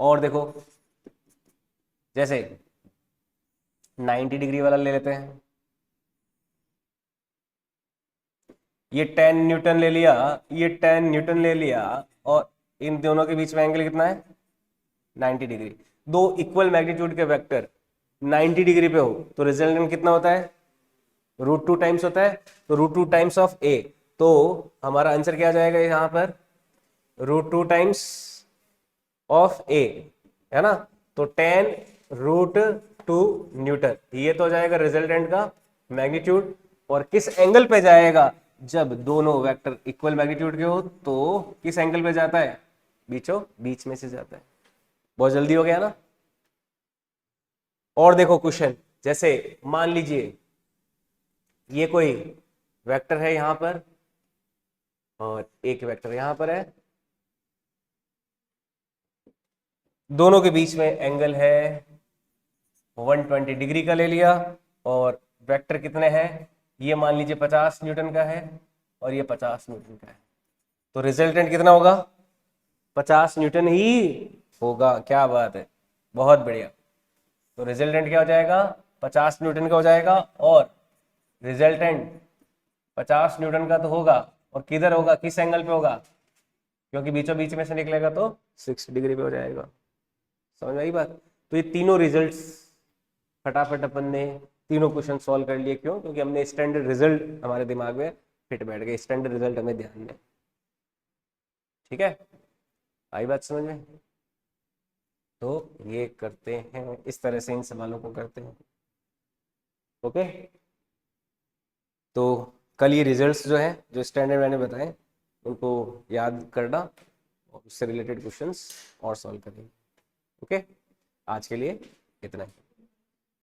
और देखो जैसे 90 डिग्री वाला ले लेते हैं, ये 10 न्यूटन ले लिया, ये 10 न्यूटन ले लिया, और इन दोनों के बीच में एंगल कितना है 90 डिग्री, दो इक्वल मैग्नीट्यूड के वेक्टर 90 डिग्री पे हो तो रिजल्टेंट कितना होता है, √2 टाइम्स होता है, तो √2 टाइम्स ऑफ ए, तो हमारा आंसर क्या आ जाएगा यहाँ पर, √2 टाइम्स ऑफ ए, है ना, तो 10√2 न्यूटन, ये तो हो जाएगा रिजल्टेंट का मैग्नीट्यूड, और किस एंगल पे जाएगा, जब दोनों वेक्टर इक्वल मैग्नीट्यूड के हो तो किस एंगल पे जाता है, बीचों बीच में से जाता है। बहुत जल्दी हो गया ना। और देखो क्वेश्चन, जैसे मान लीजिए ये कोई वेक्टर है यहां पर और एक वेक्टर यहां पर है, दोनों के बीच में एंगल है 120 डिग्री का ले लिया, और वेक्टर कितने हैं, ये मान लीजिए 50 न्यूटन का है और ये 50 न्यूटन का है, तो रिजल्टेंट कितना होगा, 50 न्यूटन ही होगा। क्या बात है, बहुत बढ़िया। तो रिजल्टेंट क्या हो जाएगा, 50 न्यूटन का हो जाएगा, और रिजल्टेंट 50 न्यूटन का तो होगा, और किधर होगा, किस एंगल पे होगा, क्योंकि बीचों बीच में से निकलेगा तो 60 डिग्री पे हो जाएगा। समझ में आई बात? तो ये तीनों रिजल्ट्स फटाफट अपन ने तीनों क्वेश्चन सॉल्व कर लिए, क्यों, क्योंकि हमने स्टैंडर्ड रिजल्ट हमारे दिमाग में फिट बैठ गए, स्टैंडर्ड रिजल्ट हमें ध्यान में। ठीक है, आई बात समझ में? तो ये करते हैं, इस तरह से इन सवालों को करते हैं। ओके, तो कल ये रिजल्ट्स जो है, जो स्टैंडर्ड मैंने बताए, उनको याद करना और उससे रिलेटेड क्वेश्चंस और सॉल्व करेंगे। ओके, आज के लिए इतना ही।